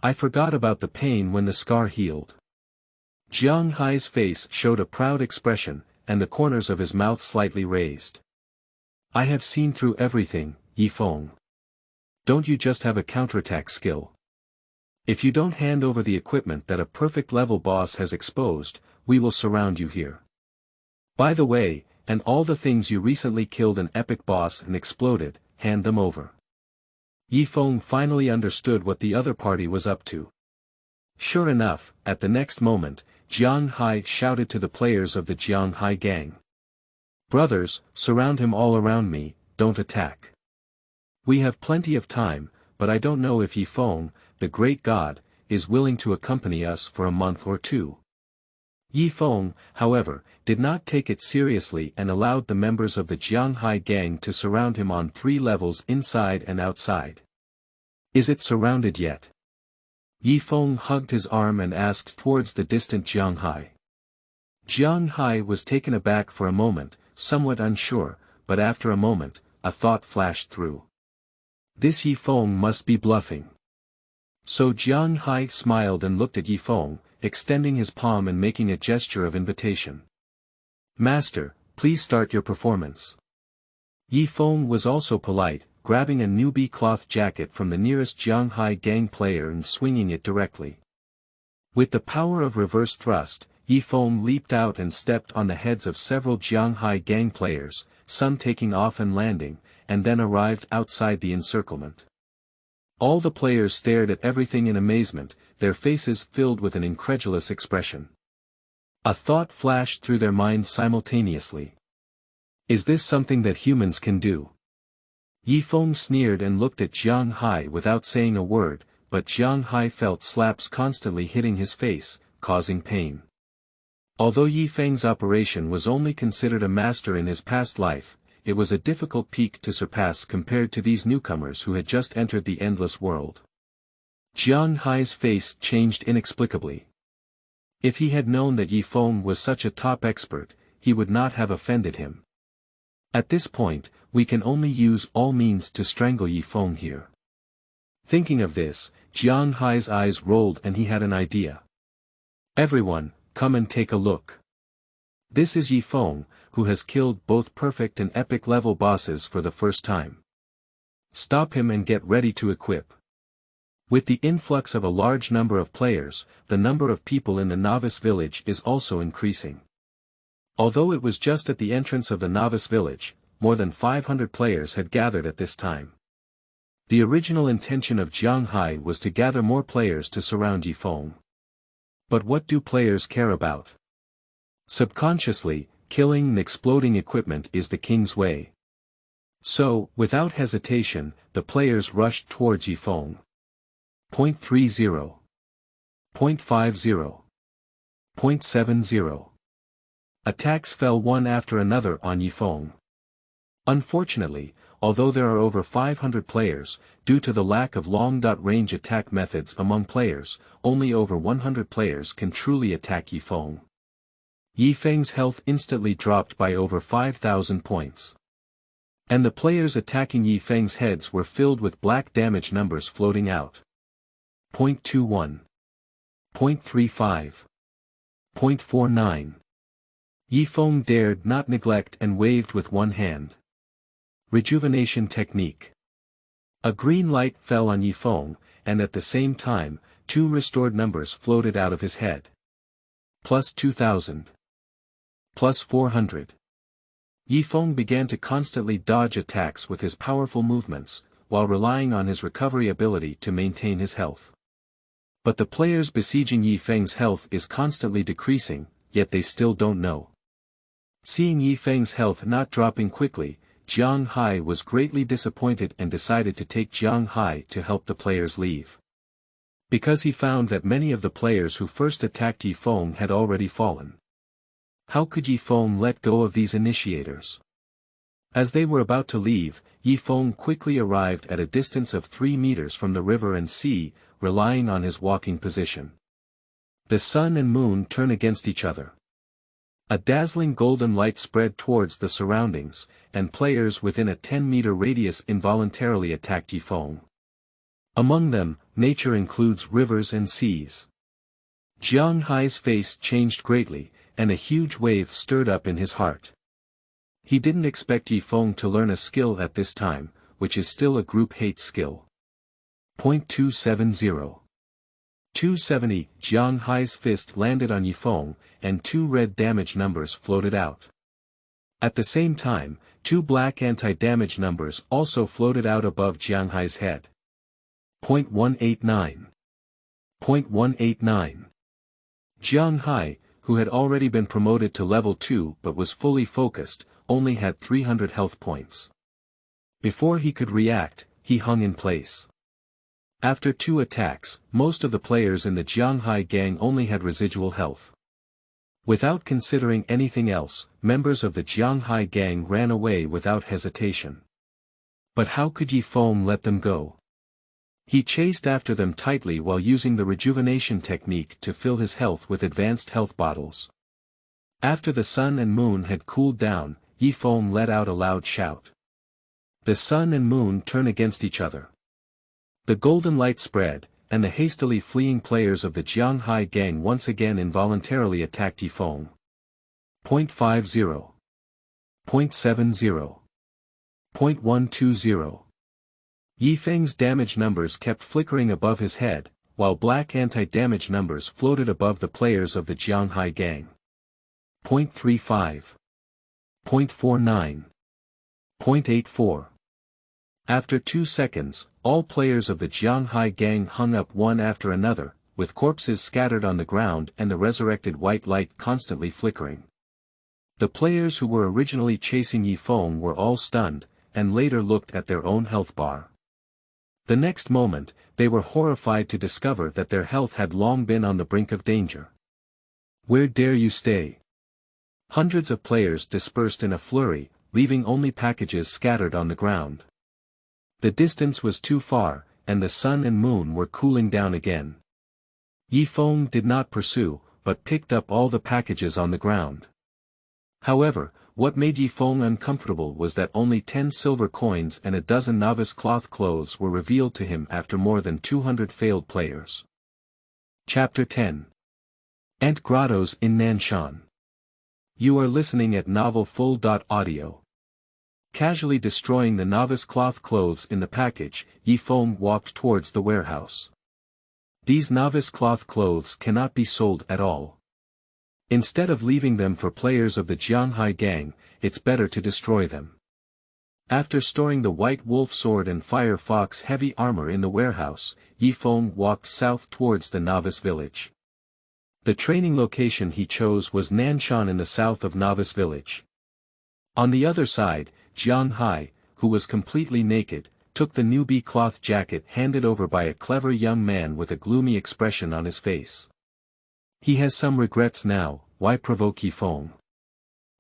I forgot about the pain when the scar healed. Jiang Hai's face showed a proud expression, and the corners of his mouth slightly raised. I have seen through everything, Feng. Don't you just have a counterattack skill? If you don't hand over the equipment that a perfect level boss has exposed, we will surround you here. By the way, and all the things you recently killed an epic boss and exploded, hand them over. Feng finally understood what the other party was up to. Sure enough, at the next moment, Jiang Hai shouted to the players of the Jiang Hai gang. Brothers, surround him all around me, don't attack. We have plenty of time, but I don't know if Feng, the great god, is willing to accompany us for a month or 2. Feng, however, did not take it seriously and allowed the members of the Jiang Hai gang to surround him on 3 levels inside and outside. Is it surrounded yet? Feng hugged his arm and asked towards the distant Jiang Hai. Jiang Hai was taken aback for a moment, somewhat unsure, but after a moment, a thought flashed through. This Feng must be bluffing. So Jiang Hai smiled and looked at Feng, extending his palm and making a gesture of invitation. Master, please start your performance. Feng was also polite, grabbing a newbie cloth jacket from the nearest Jiang Hai gang player and swinging it directly. With the power of reverse thrust, Feng leaped out and stepped on the heads of several Jiang Hai gang players, some taking off and landing, and then arrived outside the encirclement. All the players stared at everything in amazement, their faces filled with an incredulous expression. A thought flashed through their minds simultaneously. Is this something that humans can do? Feng sneered and looked at Jiang Hai without saying a word, but Jiang Hai felt slaps constantly hitting his face, causing pain. Although Feng's operation was only considered a master in his past life, it was a difficult peak to surpass compared to these newcomers who had just entered the endless world. Jiang Hai's face changed inexplicably. If he had known that Feng was such a top expert, he would not have offended him. At this point, we can only use all means to strangle Feng here. Thinking of this, Jiang Hai's eyes rolled and he had an idea. Everyone, come and take a look. This is Feng, who has killed both perfect and epic level bosses for the first time. Stop him and get ready to equip. With the influx of a large number of players, the number of people in the novice village is also increasing. Although it was just at the entrance of the novice village, more than 500 players had gathered at this time. The original intention of Jiang Hai was to gather more players to surround Yi Feng. But what do players care about? Subconsciously, killing and exploding equipment is the king's way. So, without hesitation, the players rushed towards Yi Feng. 0.30. 0.50. 0.70. Attacks fell one after another on Yi Feng. Unfortunately, although there are over 500 players, due to the lack of long-range attack methods among players, only over 100 players can truly attack Yi Feng. Yi Feng's health instantly dropped by over 5,000 points. And the players attacking Yi Feng's heads were filled with black damage numbers floating out. 0.21. 0.35. 0.49. Yi Feng dared not neglect and waved with one hand. Rejuvenation technique. A green light fell on Yi Feng, and at the same time, 2 restored numbers floated out of his head. Plus 2,000. Plus 400. Yi Feng began to constantly dodge attacks with his powerful movements, while relying on his recovery ability to maintain his health. But the players besieging Yi Feng's health is constantly decreasing, yet they still don't know. Seeing Yi Feng's health not dropping quickly, Jiang Hai was greatly disappointed and decided to take Jiang Hai to help the players leave. Because he found that many of the players who first attacked Yi Feng had already fallen. How could Yi Feng let go of these initiators? As they were about to leave, Yi Feng quickly arrived at a distance of 3 meters from the river and sea, relying on his walking position. The sun and moon turn against each other. A dazzling golden light spread towards the surroundings, and players within a 10-meter radius involuntarily attacked Yi Feng. Among them, nature includes rivers and seas. Jiang Hai's face changed greatly, and a huge wave stirred up in his heart. He didn't expect Yi Feng to learn a skill at this time, which is still a group hate skill. 0.270. 270. Jiang Hai's fist landed on Yi Feng, and 2 red damage numbers floated out. At the same time, 2 black anti-damage numbers also floated out above Jiang Hai's head. 0.189. 0.189. Jiang Hai, who had already been promoted to level 2 but was fully focused, only had 300 health points. Before he could react, he hung in place. After 2 attacks, most of the players in the Jiang Hai gang only had residual health. Without considering anything else, members of the Jiang Hai gang ran away without hesitation. But how could Yi Feng let them go? He chased after them tightly while using the rejuvenation technique to fill his health with advanced health bottles. After the sun and moon had cooled down, Yi Feng let out a loud shout. The sun and moon turn against each other. The golden light spread, and the hastily fleeing players of the Jiang Hai gang once again involuntarily attacked Yi Feng. 0.50. 0.70. 0.120. Yi Feng's damage numbers kept flickering above his head, while black anti-damage numbers floated above the players of the Jiang Hai gang. 0.35. 0.49. 0.84. After 2 seconds, all players of the Jiang Hai gang hung up one after another, with corpses scattered on the ground and the resurrected white light constantly flickering. The players who were originally chasing Yi Feng were all stunned, and later looked at their own health bar. The next moment, they were horrified to discover that their health had long been on the brink of danger. Where dare you stay? Hundreds of players dispersed in a flurry, leaving only packages scattered on the ground. The distance was too far, and the sun and moon were cooling down again. Yi Feng did not pursue, but picked up all the packages on the ground. However, what made Yi Feng uncomfortable was that only 10 silver coins and a dozen novice cloth clothes were revealed to him after more than 200 failed players. Chapter 10. Grottoes in Nanshan. You are listening at novelfull.audio. Casually destroying the novice cloth clothes in the package, Feng walked towards the warehouse. These novice cloth clothes cannot be sold at all. Instead of leaving them for players of the Jianghai gang, it's better to destroy them. After storing the White Wolf sword and Firefox heavy armor in the warehouse, Feng walked south towards the novice village. The training location he chose was Nanshan in the south of novice village. On the other side, Jianghai, who was completely naked, took the newbie cloth jacket handed over by a clever young man with a gloomy expression on his face. He has some regrets now. Why provoke Feng?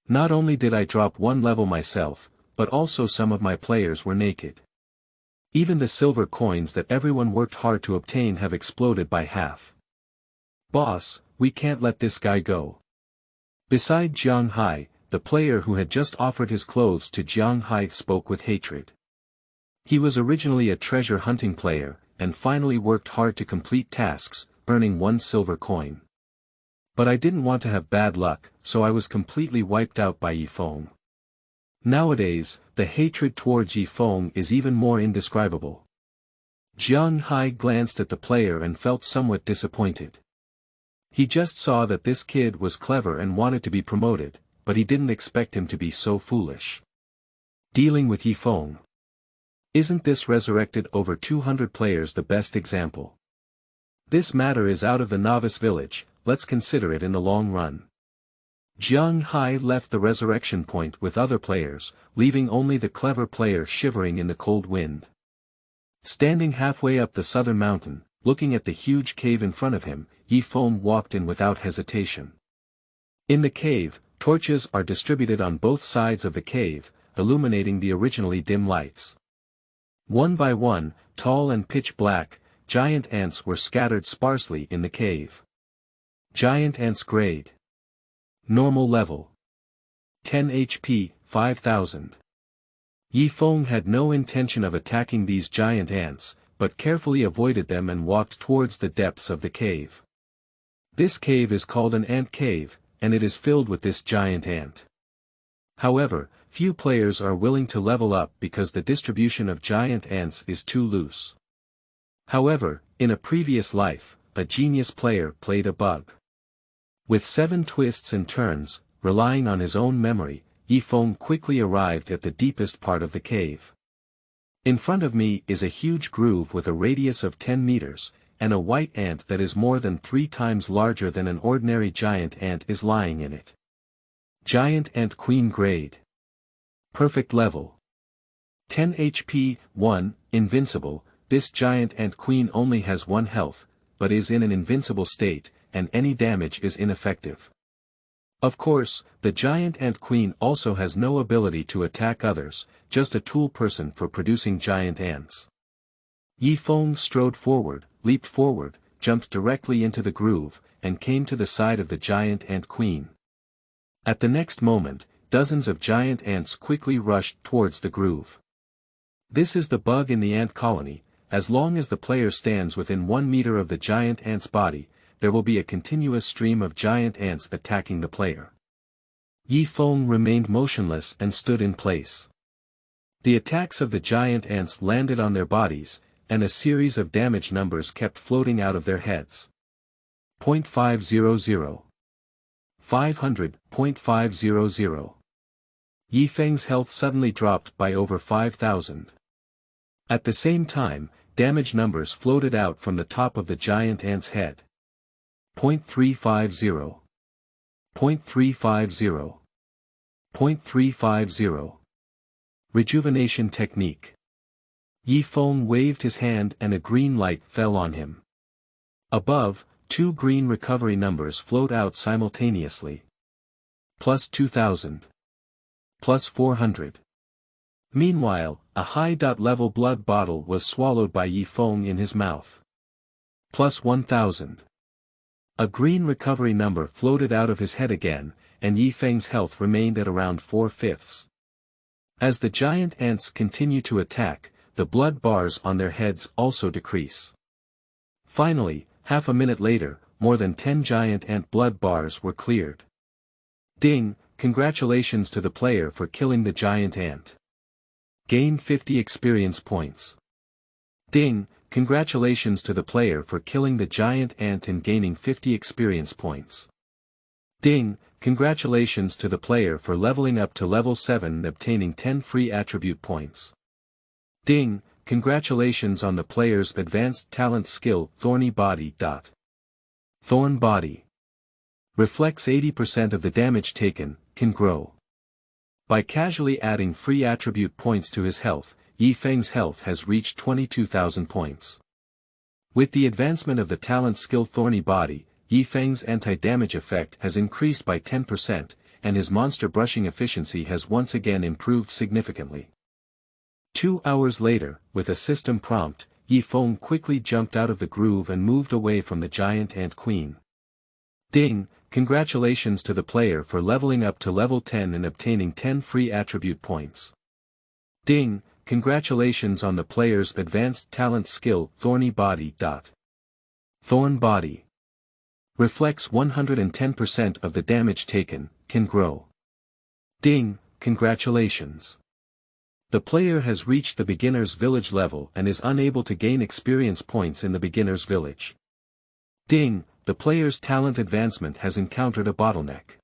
Not only did I drop one level myself, but also some of my players were naked. Even the silver coins that everyone worked hard to obtain have exploded by half. Boss, we can't let this guy go. Beside Jianghai, the player who had just offered his clothes to Jianghai spoke with hatred. He was originally a treasure hunting player, and finally worked hard to complete tasks, earning 1 silver coin. But I didn't want to have bad luck, so I was completely wiped out by Feng. Nowadays, the hatred towards Feng is even more indescribable. Jianghai glanced at the player and felt somewhat disappointed. He just saw that this kid was clever and wanted to be promoted, but he didn't expect him to be so foolish. Dealing with Feng. Isn't this resurrected over 200 players the best example? This matter is out of the novice village, let's consider it in the long run. Jianghai left the resurrection point with other players, leaving only the clever player shivering in the cold wind. Standing halfway up the southern mountain, looking at the huge cave in front of him, Feng walked in without hesitation. In the cave, torches are distributed on both sides of the cave, illuminating the originally dim lights. One by one, tall and pitch black, giant ants were scattered sparsely in the cave. Giant ants grade. Normal level. 10 HP, 5000. Feng had no intention of attacking these giant ants, but carefully avoided them and walked towards the depths of the cave. This cave is called an ant cave, and it is filled with this giant ant. However, few players are willing to level up because the distribution of giant ants is too loose. However, in a previous life, a genius player played a bug. With 7 twists and turns, relying on his own memory, Feng quickly arrived at the deepest part of the cave. In front of me is a huge groove with a radius of 10 meters, and a white ant that is more than 3 times larger than an ordinary giant ant is lying in it. Giant ant queen grade. Perfect level. 10 HP, 1, invincible. This giant ant queen only has 1 health, but is in an invincible state, and any damage is ineffective. Of course, the giant ant queen also has no ability to attack others, just a tool person for producing giant ants. Feng strode forward, leaped forward, jumped directly into the groove, and came to the side of the giant ant queen. At the next moment, dozens of giant ants quickly rushed towards the groove. This is the bug in the ant colony. As long as the player stands within 1 meter of the giant ant's body, there will be a continuous stream of giant ants attacking the player. Feng remained motionless and stood in place. The attacks of the giant ants landed on their bodies, and a series of damage numbers kept floating out of their heads. 0.500. 500, 0.500. Feng's health suddenly dropped by over 5,000. At the same time, damage numbers floated out from the top of the giant ant's head. 0.350. 0.350. 0.350. Rejuvenation technique. Feng waved his hand and a green light fell on him. Above, 2 green recovery numbers float out simultaneously. Plus 2000. Plus 400. Meanwhile, a high-level blood bottle was swallowed by Feng in his mouth. Plus 1000. A green recovery number floated out of his head again, and Feng's health remained at around 4/5. As the giant ants continue to attack, the blood bars on their heads also decrease. Finally, half a minute later, more than 10 giant ant blood bars were cleared. Ding, congratulations to the player for killing the giant ant. Gain 50 experience points. Ding, congratulations to the player for killing the giant ant and gaining 50 experience points. Ding, congratulations to the player for leveling up to level 7 and obtaining 10 free attribute points. Ding, congratulations on the player's advanced talent skill Thorny Body. Thorn Body. Reflects 80% of the damage taken, can grow. By casually adding free attribute points to his health, Feng's health has reached 22,000 points. With the advancement of the talent skill Thorny Body, Feng's anti-damage effect has increased by 10%, and his monster brushing efficiency has once again improved significantly. 2 hours later, with a system prompt, Feng quickly jumped out of the groove and moved away from the giant ant queen. Ding, congratulations to the player for leveling up to level 10 and obtaining 10 free attribute points. Ding, congratulations on the player's advanced talent skill Thorny Body. Thorn Body. Reflects 110% of the damage taken, can grow. Ding, congratulations. The player has reached the beginner's village level and is unable to gain experience points in the beginner's village. Ding, the player's talent advancement has encountered a bottleneck.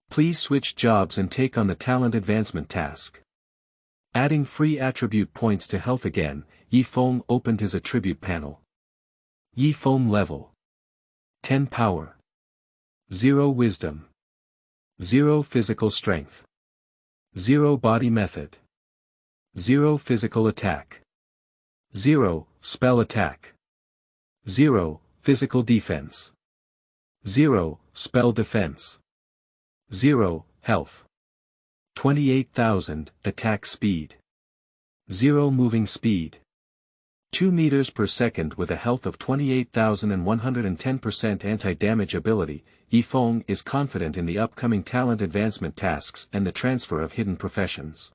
Please switch jobs and take on the talent advancement task. Adding free attribute points to health again, Feng opened his attribute panel. Feng level. 10 power. 0 wisdom. 0 physical strength. 0 body method. 0 physical attack. 0 spell attack. 0 physical defense. 0 spell defense. 0 health. 28,000 attack speed. 0 moving speed. 2 meters per second with a health of 28,000 and 110% anti-damage ability, Feng is confident in the upcoming talent advancement tasks and the transfer of hidden professions.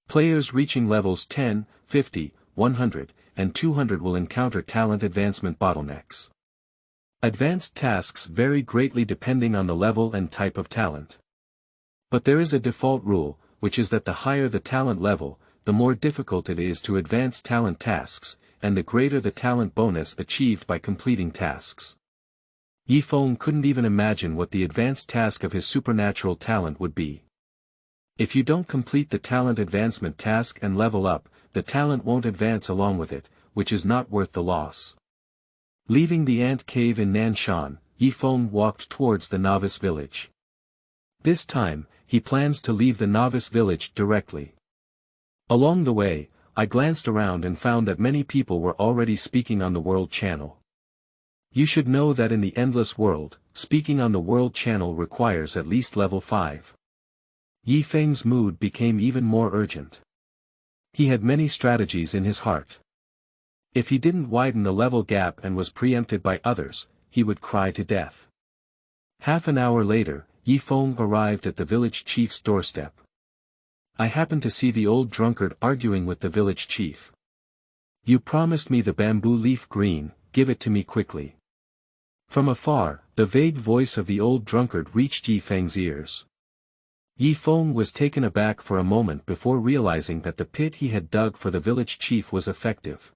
Players reaching levels 10, 50, 100, and 200 will encounter talent advancement bottlenecks. Advanced tasks vary greatly depending on the level and type of talent. But there is a default rule, which is that the higher the talent level, the more difficult it is to advance talent tasks, and the greater the talent bonus achieved by completing tasks. Feng couldn't even imagine what the advanced task of his supernatural talent would be. If you don't complete the talent advancement task and level up, the talent won't advance along with it, which is not worth the loss. Leaving the ant cave in Nanshan, Feng walked towards the novice village. This time, he plans to leave the novice village directly. Along the way, I glanced around and found that many people were already speaking on the World Channel. You should know that in the Endless World, speaking on the World Channel requires at least level 5. Feng's mood became even more urgent. He had many strategies in his heart. If he didn't widen the level gap and was preempted by others, he would cry to death. Half an hour later, Feng arrived at the village chief's doorstep. I happened to see the old drunkard arguing with the village chief. You promised me the bamboo leaf green, give it to me quickly. From afar, the vague voice of the old drunkard reached Feng's ears. Feng was taken aback for a moment before realizing that the pit he had dug for the village chief was effective.